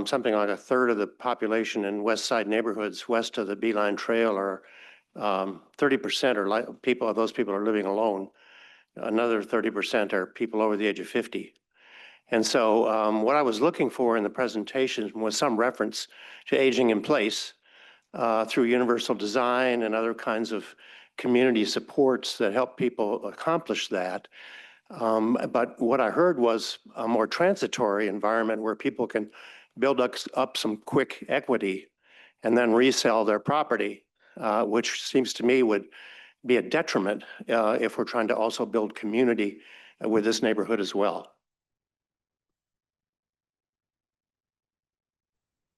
Something like 1/3 of the population in West Side neighborhoods west of the Beeline Trail are 30% are people. Those people are living alone. Another 30% are people over the age of 50. And so what I was looking for in the presentation was some reference to aging in place through universal design and other kinds of community supports that help people accomplish that. But what I heard was a more transitory environment where people can build up some quick equity and then resell their property, which seems to me would be a detriment if we're trying to also build community with this neighborhood as well.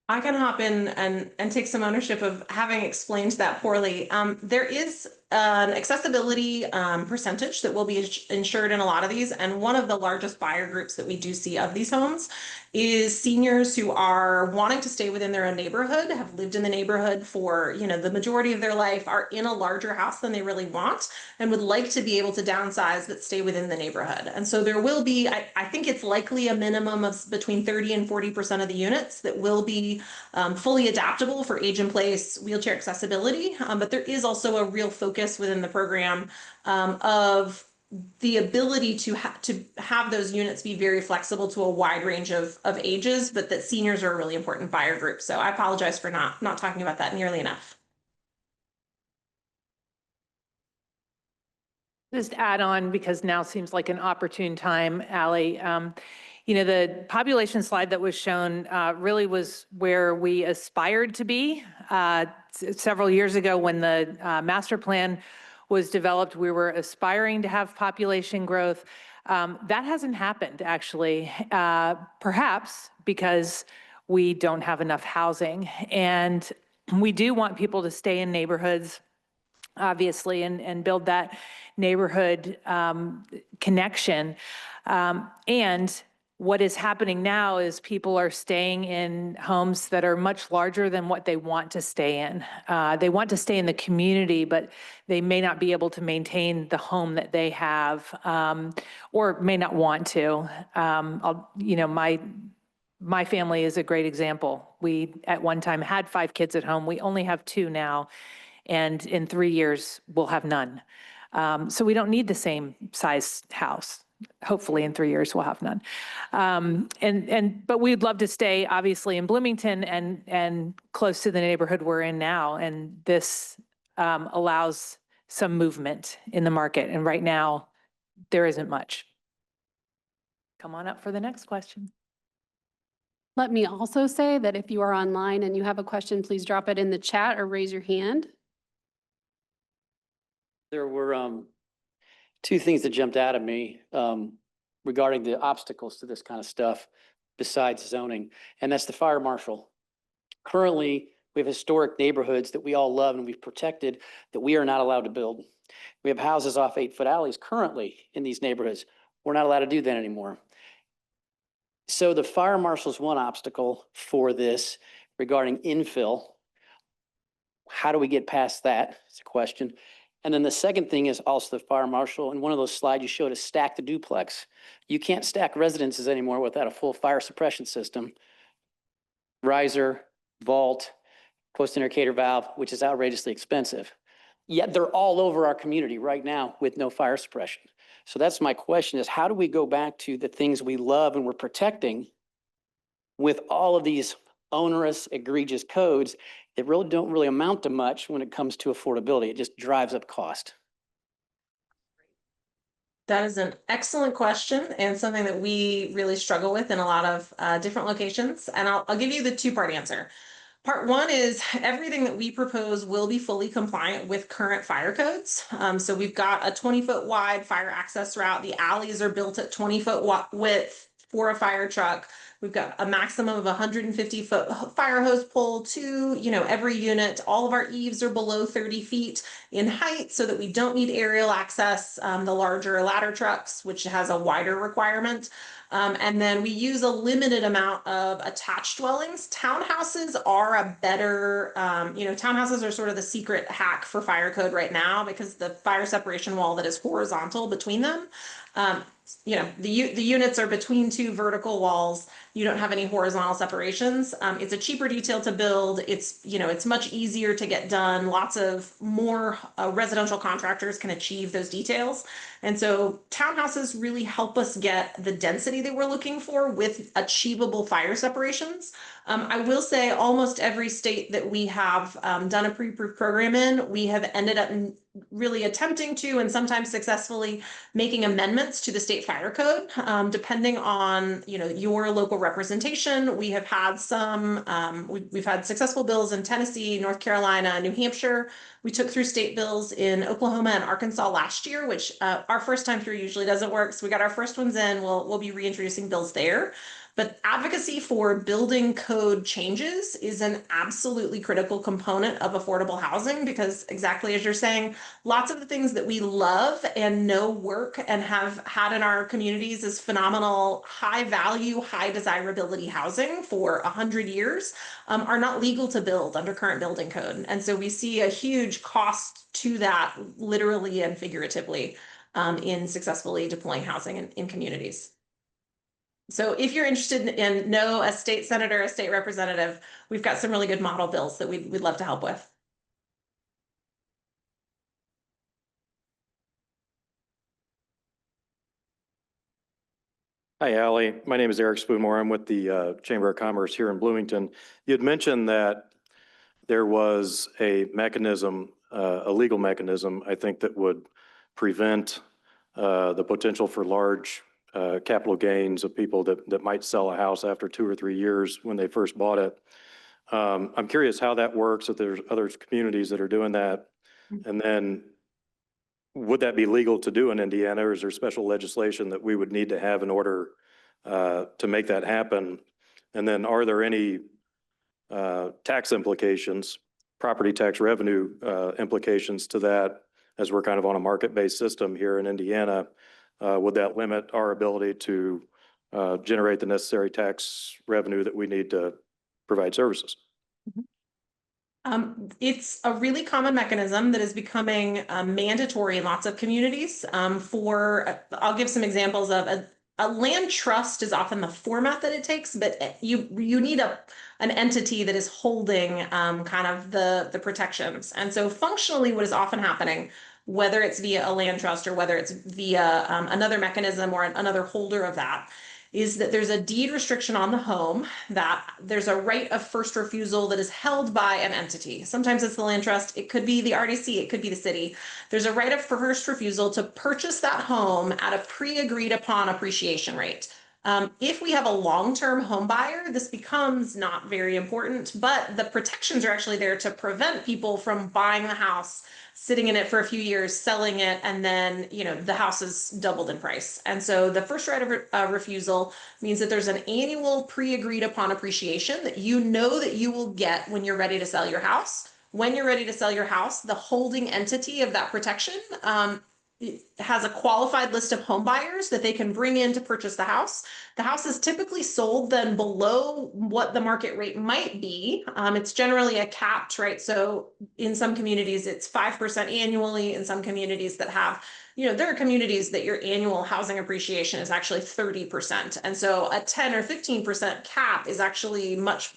I can hop in and take some ownership of having explained that poorly. There is an accessibility percentage that will be insured in a lot of these. And one of the largest buyer groups that we do see of these homes is seniors who are wanting to stay within their own neighborhood, have lived in the neighborhood for, the majority of their life, are in a larger house than they really want, and would like to be able to downsize but stay within the neighborhood. And so there will be, I think it's likely a minimum of between 30 and 40% of the units that will be fully adaptable for age in place wheelchair accessibility. But there is also a real focus within the program of the ability to have those units be very flexible to a wide range of ages, but that seniors are a really important buyer group. So I apologize for not talking about that nearly enough. Just add on, because now seems like an opportune time, Allie. The population slide that was shown really was where we aspired to be. Several years ago when the master plan was developed, we were aspiring to have population growth. That hasn't happened, actually, perhaps because we don't have enough housing. And we do want people to stay in neighborhoods, obviously, and build that neighborhood connection. And what is happening now is people are staying in homes that are much larger than what they want to stay in. They want to stay in the community, but they may not be able to maintain the home that they have, or may not want to. My family is a great example. We at one time had 5 kids at home. We only have 2 now, and in 3 years we'll have none. So we don't need the same size house. Hopefully in 3 years we'll have none. But we'd love to stay obviously in Bloomington and close to the neighborhood we're in now. And this allows some movement in the market. And right now, there isn't much. Come on up for the next question. Let me also say that if you are online and you have a question, please drop it in the chat or raise your hand. There were two things that jumped out at me regarding the obstacles to this kind of stuff besides zoning, and that's the fire marshal. Currently, we have historic neighborhoods that we all love and we've protected that we are not allowed to build. We have houses off 8-foot alleys currently in these neighborhoods. We're not allowed to do that anymore. So the fire marshal is one obstacle for this regarding infill. How do we get past that? It's a question. And then the second thing is also the fire marshal. And one of those slides you showed is stack the duplex. You can't stack residences anymore without a full fire suppression system. Riser, vault, post-indicator valve, which is outrageously expensive. Yet they're all over our community right now with no fire suppression. So that's my question is how do we go back to the things we love and we're protecting with all of these onerous, egregious codes that really don't really amount to much when it comes to affordability. It just drives up cost. That is an excellent question and something that we really struggle with in a lot of different locations. And I'll give you the two-part answer. Part one is everything that we propose will be fully compliant with current fire codes. So we've got a 20-foot wide fire access route. The alleys are built at 20-foot width for a fire truck. We've got a maximum of 150-foot fire hose pull to, every unit. All of our eaves are below 30 feet in height so that we don't need aerial access, the larger ladder trucks, which has a wider requirement. And then we use a limited amount of attached dwellings. Townhouses are a better, townhouses are sort of the secret hack for fire code right now because the fire separation wall that is horizontal between them. The units are between two vertical walls. You don't have any horizontal separations. It's a cheaper detail to build. It's much easier to get done. Lots of more residential contractors can achieve those details. And so townhouses really help us get the density that we're looking for with achievable fire separations. I will say almost every state that we have done a pre-approved program in, we have ended up really attempting to and sometimes successfully making amendments to the state fire code, depending on your local representation. We have had we've had successful bills in Tennessee, North Carolina, New Hampshire. We took through state bills in Oklahoma and Arkansas last year, which our first time through usually doesn't work. So we got our first ones in. We'll be reintroducing bills there. But advocacy for building code changes is an absolutely critical component of affordable housing because exactly as you're saying, lots of the things that we love and know work and have had in our communities is phenomenal, high value, high desirability housing for 100 years are not legal to build under current building code. And so we see a huge cost to that literally and figuratively in successfully deploying housing in communities. So if you're interested in know a state senator, a state representative, we've got some really good model bills that we'd love to help with. Hi, Allie. My name is Eric Spoonmore. I'm with the Chamber of Commerce here in Bloomington. You had mentioned that there was a mechanism, a legal mechanism, I think, that would prevent the potential for large capital gains of people that might sell a house after 2 or 3 years when they first bought it. I'm curious how that works, if there's other communities that are doing that. And then would that be legal to do in Indiana, or is there special legislation that we would need to have in order to make that happen? And then are there any tax implications, property tax revenue implications to that, as we're kind of on a market-based system here in Indiana? Would that limit our ability to generate the necessary tax revenue that we need to provide services? It's a really common mechanism that is becoming mandatory in lots of communities. I'll give some examples of a land trust is often the format that it takes, but you need an entity that is holding kind of the protections. And so functionally what is often happening, whether it's via a land trust or whether it's via another mechanism or another holder of that, is that there's a deed restriction on the home, that there's a right of first refusal that is held by an entity. Sometimes it's the land trust, it could be the RDC, it could be the city. There's a right of first refusal to purchase that home at a pre-agreed upon appreciation rate. If we have a long-term home buyer, this becomes not very important, but the protections are actually there to prevent people from buying the house, sitting in it for a few years, selling it, and then, the house is doubled in price. And so the first right of refusal means that there's an annual pre-agreed upon appreciation that you know that you will get when you're ready to sell your house. When you're ready to sell your house, the holding entity of that protection has a qualified list of home buyers that they can bring in to purchase the house. The house is typically sold then below what the market rate might be. It's generally a capped, right? So in some communities, it's 5% annually. In some communities that have, there are communities that your annual housing appreciation is actually 30%. And so a 10 or 15% cap is actually much,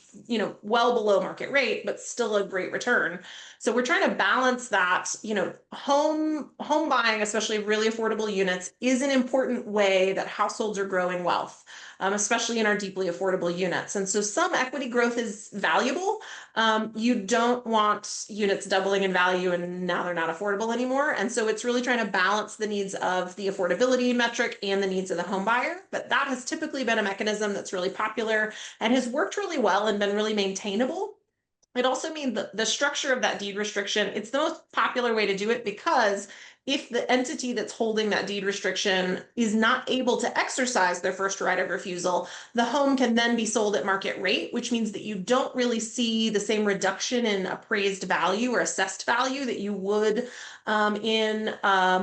well below market rate, but still a great return. So we're trying to balance that, home buying, especially really affordable units, is an important way that households are growing wealth, especially in our deeply affordable units. And so some equity growth is valuable. You don't want units doubling in value and now they're not affordable anymore. And so it's really trying to balance the needs of the affordability metric and the needs of the home buyer. But that has typically been a mechanism that's really popular and has worked really well and been really maintainable. It also means that the structure of that deed restriction, it's the most popular way to do it because if the entity that's holding that deed restriction is not able to exercise their first right of refusal, the home can then be sold at market rate, which means that you don't really see the same reduction in appraised value or assessed value that you would in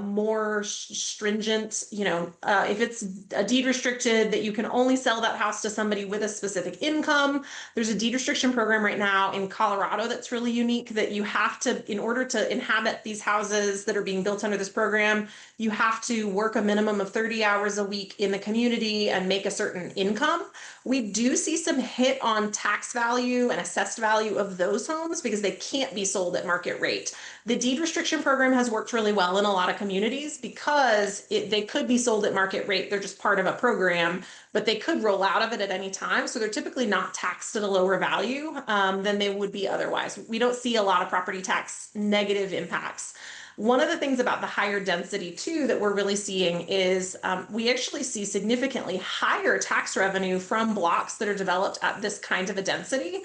more stringent, if it's a deed restricted that you can only sell that house to somebody with a specific income. There's a deed restriction program right now in Colorado that's really unique that you have to, in order to inhabit these houses that are being built under this program, you have to work a minimum of 30 hours a week in the community and make a certain income. We do see some hit on tax value and assessed value of those homes because they can't be sold at market rate. The deed restriction program has worked really well in a lot of communities because they could be sold at market rate. They're just part of a program, but they could roll out of it at any time. So they're typically not taxed at a lower value than they would be otherwise. We don't see a lot of property tax negative impacts. One of the things about the higher density too that we're really seeing is we actually see significantly higher tax revenue from blocks that are developed at this kind of a density.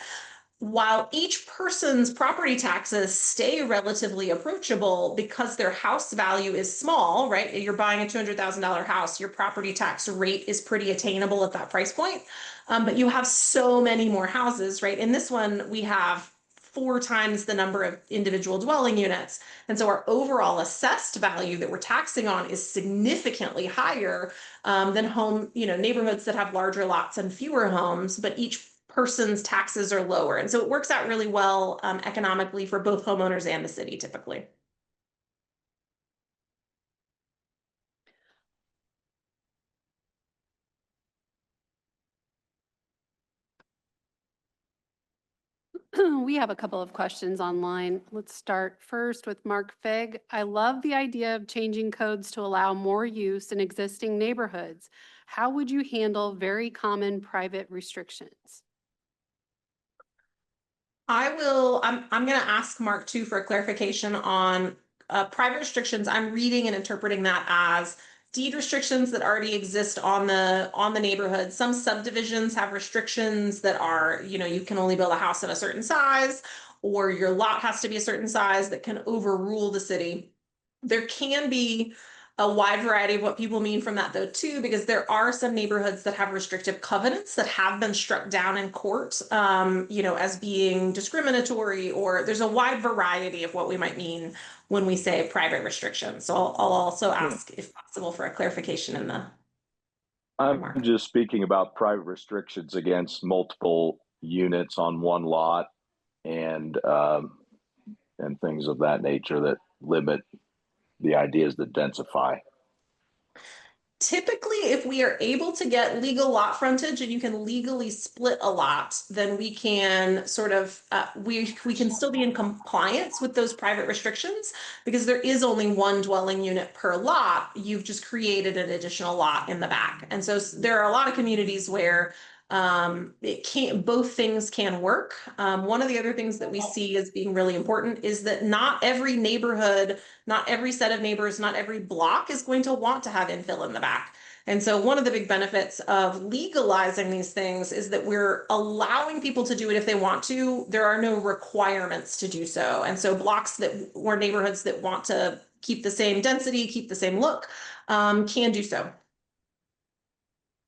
While each person's property taxes stay relatively approachable because their house value is small, right? You're buying a $200,000 house, your property tax rate is pretty attainable at that price point. But you have so many more houses, right? In this one, we have 4 times the number of individual dwelling units. And so our overall assessed value that we're taxing on is significantly higher than neighborhoods that have larger lots and fewer homes, but each person's taxes are lower. And so it works out really well economically for both homeowners and the city typically. We have a couple of questions online. Let's start first with Mark Fig. I love the idea of changing codes to allow more use in existing neighborhoods. How would you handle very common private restrictions? I'm going to ask Mark too for a clarification on private restrictions. I'm reading and interpreting that as deed restrictions that already exist on the neighborhood. Some subdivisions have restrictions that are, you can only build a house of a certain size, or your lot has to be a certain size that can overrule the city. There can be a wide variety of what people mean from that though too, because there are some neighborhoods that have restrictive covenants that have been struck down in court, as being discriminatory, or there's a wide variety of what we might mean when we say private restrictions. So I'll also ask if possible for a clarification in the remark. I'm just speaking about private restrictions against multiple units on one lot and things of that nature that limit the ideas that densify. Typically, if we are able to get legal lot frontage and you can legally split a lot, then we can sort of, we can still be in compliance with those private restrictions because there is only one dwelling unit per lot. You've just created an additional lot in the back. And so there are a lot of communities where it can't, both things can work. One of the other things that we see as being really important is that not every neighborhood, not every set of neighbors, not every block is going to want to have infill in the back. And so one of the big benefits of legalizing these things is that we're allowing people to do it if they want to. There are no requirements to do so. And so blocks that, or neighborhoods that want to keep the same density, keep the same look, can do so.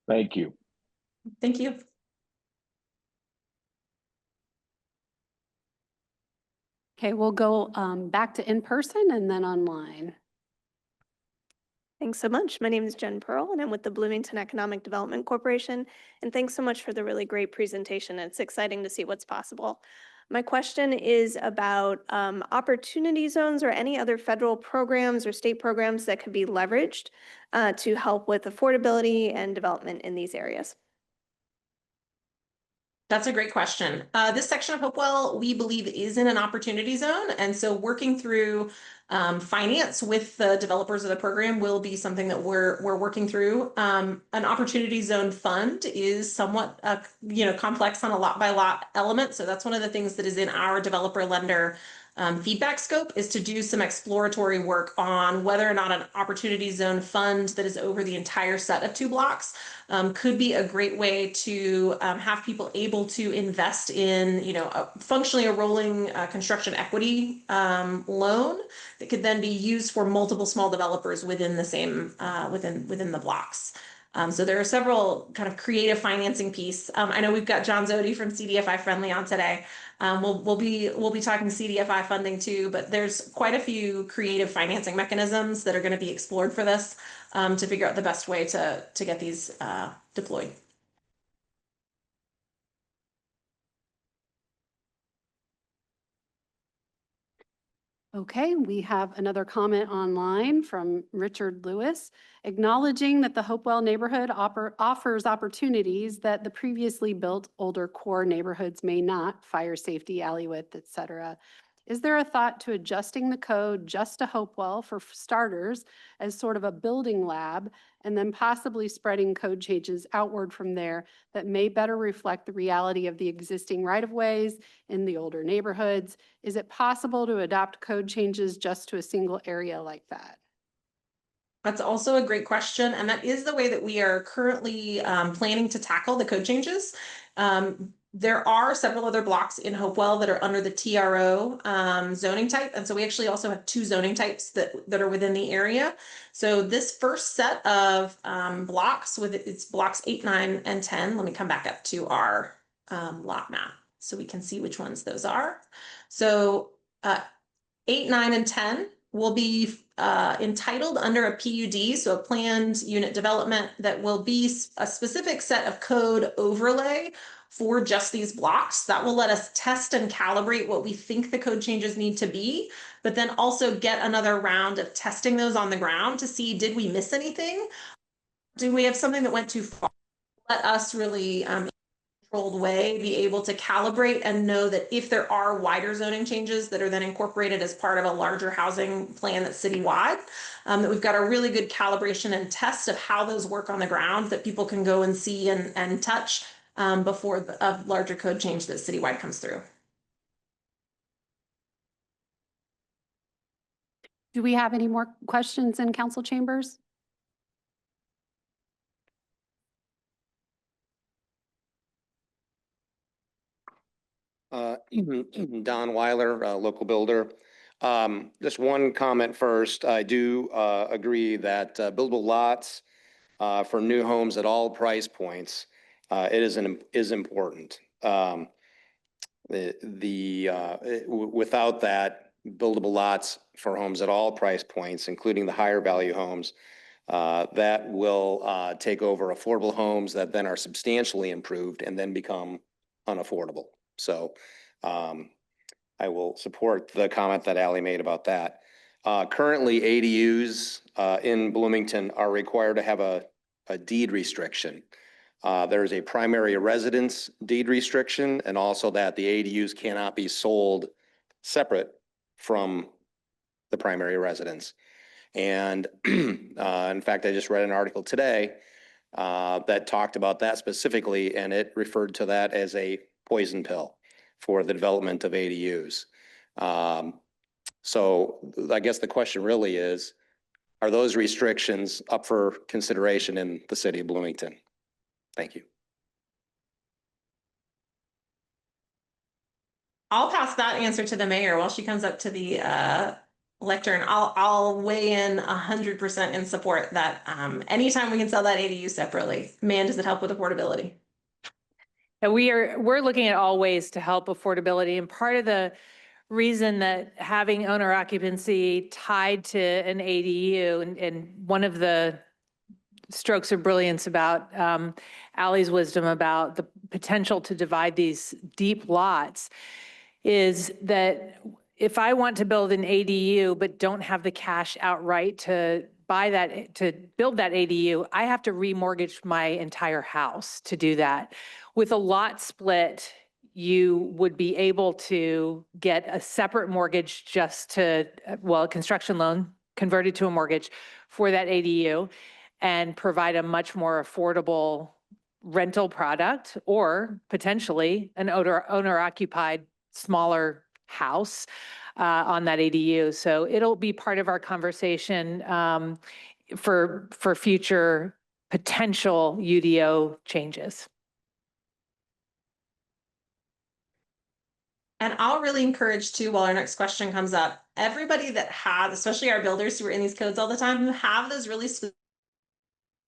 Thank you. Thank you. Okay, we'll go back to in person and then online. Thanks so much. My name is Jen Pearl, and I'm with the Bloomington Economic Development Corporation. And thanks so much for the really great presentation. It's exciting to see what's possible. My question is about opportunity zones or any other federal programs or state programs that could be leveraged to help with affordability and development in these areas. That's a great question. This section of Hopewell, we believe, is in an opportunity zone. And so working through finance with the developers of the program will be something that we're working through. An opportunity zone fund is somewhat complex on a lot by lot element. So that's one of the things that is in our developer lender feedback scope, is to do some exploratory work on whether or not an opportunity zone fund that is over the entire set of 2 blocks could be a great way to have people able to invest in, functionally a rolling construction equity loan that could then be used for multiple small developers within the same within the blocks. So there are several kind of creative financing piece. I know we've got John Zodi from CDFI Friendly on today. We'll be talking CDFI funding too, but there's quite a few creative financing mechanisms that are going to be explored for this to figure out the best way to get these deployed. Okay, we have another comment online from Richard Lewis, acknowledging that the Hopewell neighborhood offers opportunities that the previously built older core neighborhoods may not, fire safety, alley width, et cetera. Is there a thought to adjusting the code just to Hopewell for starters as sort of a building lab, and then possibly spreading code changes outward from there that may better reflect the reality of the existing right-of-ways in the older neighborhoods? Is it possible to adopt code changes just to a single area like that? That's also a great question, and that is the way that we are currently planning to tackle the code changes. There are several other blocks in Hopewell that are under the TRO zoning type, and so we actually also have 2 zoning types that are within the area. So this first set of blocks, with it's blocks 8, 9, and 10. Let me come back up to our lot map so we can see which ones those are. So 8, 9, and 10 will be entitled under a PUD, so a planned unit development, that will be a specific set of code overlay for just these blocks. That will let us test and calibrate what we think the code changes need to be, but then also get another round of testing those on the ground to see, did we miss anything? Do we have something that went too far? Let us really controlled way be able to calibrate and know that if there are wider zoning changes that are then incorporated as part of a larger housing plan that's citywide, that we've got a really good calibration and test of how those work on the ground that people can go and see and touch before a larger code change that citywide comes through. Do we have any more questions in council chambers? Don Weiler, local builder. Just one comment first. I do agree that buildable lots for new homes at all price points is important. Without that, buildable lots for homes at all price points, including the higher value homes, that will take over affordable homes that then are substantially improved and then become unaffordable. So I will support the comment that Ally made about that. Currently, ADUs in Bloomington are required to have a deed restriction. There's a primary residence deed restriction, and also that the ADUs cannot be sold separate from the primary residence. And in fact, I just read an article today that talked about that specifically, and it referred to that as a poison pill for the development of ADUs. So I guess the question really is, are those restrictions up for consideration in the city of Bloomington? Thank you. I'll pass that answer to the mayor while she comes up to the lectern. I'll weigh in 100% in support that anytime we can sell that ADU separately, man, does it help with affordability. And we're looking at all ways to help affordability, and part of the reason that having owner occupancy tied to an ADU, and one of the strokes of brilliance about Ally's wisdom about the potential to divide these deep lots is that if I want to build an ADU but don't have the cash outright to buy that, to build that ADU, I have to remortgage my entire house to do that. With a lot split, you would be able to get a separate mortgage just to, well, a construction loan converted to a mortgage for that ADU and provide a much more affordable rental product, or potentially an owner-occupied smaller house on that ADU. So it'll be part of our conversation for future potential UDO changes. And I'll really encourage too, while our next question comes up, everybody that has, especially our builders who are in these codes all the time, who have those really specific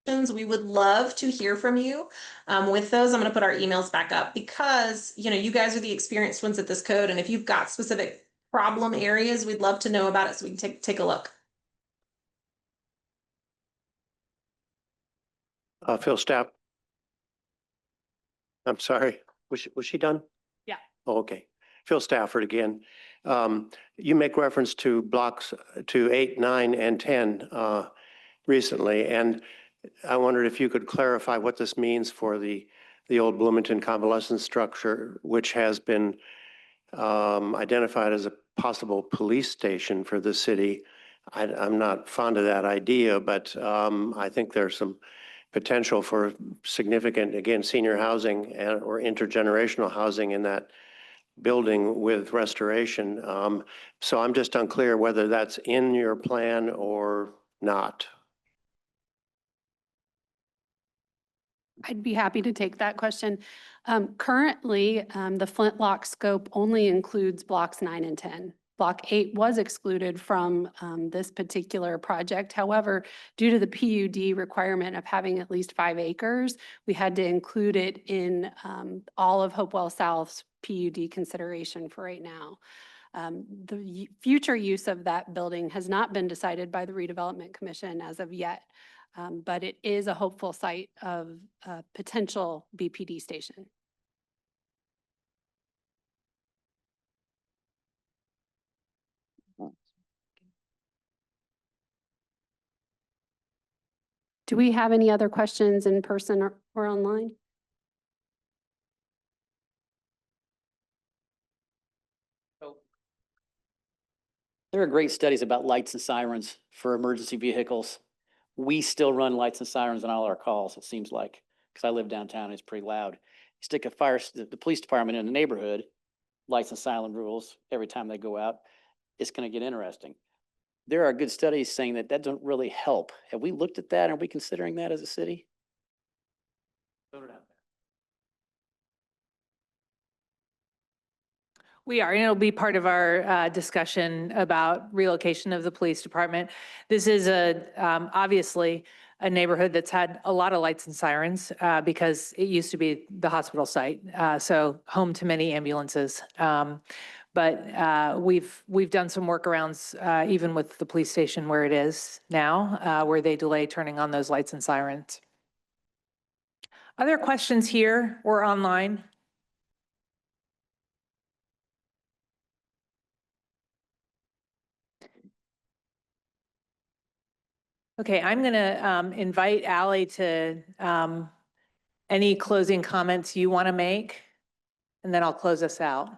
questions, we would love to hear from you. With those, I'm going to put our emails back up because, you know, you guys are the experienced ones at this code. And if you've got specific problem areas, we'd love to know about it so we can take a look. Phil Staff. I'm sorry, was she done? Yeah. Oh, okay. Phil Stafford again. You make reference to blocks to 8, 9, and 10 recently, and I wondered if you could clarify what this means for the old Bloomington convalescent structure, which has been identified as a possible police station for the city. I'm not fond of that idea, but I think there's some potential for significant, again, senior housing or intergenerational housing in that building with restoration. So I'm just unclear whether that's in your plan or not. I'd be happy to take that question. Currently, the Flintlock scope only includes blocks 9 and 10. Block 8 was excluded from this particular project. However, due to the PUD requirement of having at least 5 acres, we had to include it in all of Hopewell South's PUD consideration for right now. The future use of that building has not been decided by the Redevelopment Commission as of yet, but it is a hopeful site of a potential BPD station. Do we have any other questions in person or online? There are great studies about lights and sirens for emergency vehicles. We still run lights and sirens on all our calls, it seems like, because I live downtown, it's pretty loud. You stick the police department in the neighborhood, lights and siren rules every time they go out, it's going to get interesting. There are good studies saying that that doesn't really help. Have we looked at that? Are we considering that as a city? Throw it out there. We are, and it'll be part of our discussion about relocation of the police department. This is obviously a neighborhood that's had a lot of lights and sirens because it used to be the hospital site, so home to many ambulances. But we've done some workarounds even with the police station where it is now, where they delay turning on those lights and sirens. Other questions here or online? Okay, I'm going to invite Ally to any closing comments you want to make, and then I'll close us out.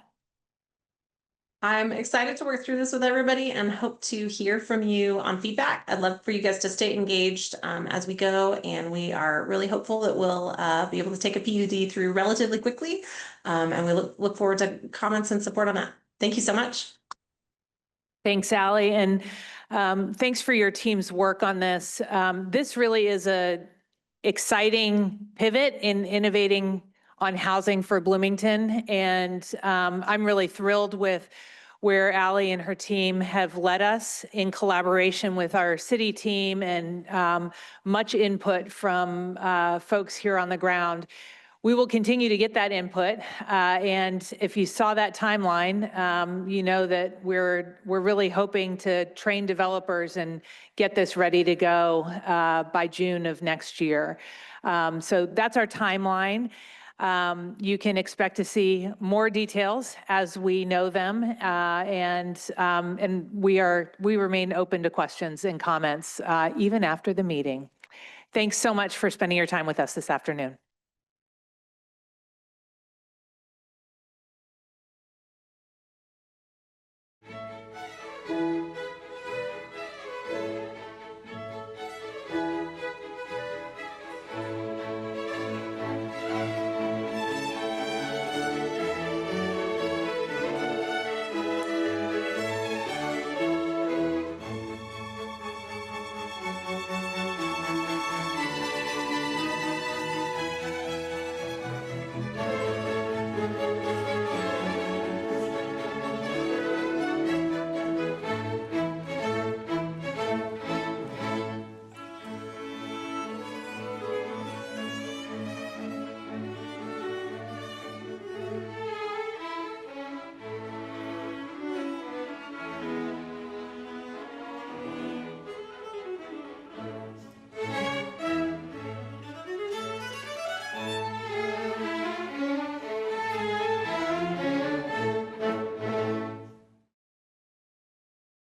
I'm excited to work through this with everybody and hope to hear from you on feedback. I'd love for you guys to stay engaged as we go, and we are really hopeful that we'll be able to take a PUD through relatively quickly, and we look forward to comments and support on that. Thank you so much. Thanks, Ally, and thanks for your team's work on this. This really is a exciting pivot in innovating on housing for Bloomington, and I'm really thrilled with where Ally and her team have led us in collaboration with our city team and much input from folks here on the ground. We will continue to get that input, and if you saw that timeline, you know that we're really hoping to train developers and get this ready to go by June of next year. So that's our timeline. You can expect to see more details as we know them, and we remain open to questions and comments even after the meeting. Thanks so much for spending your time with us this afternoon.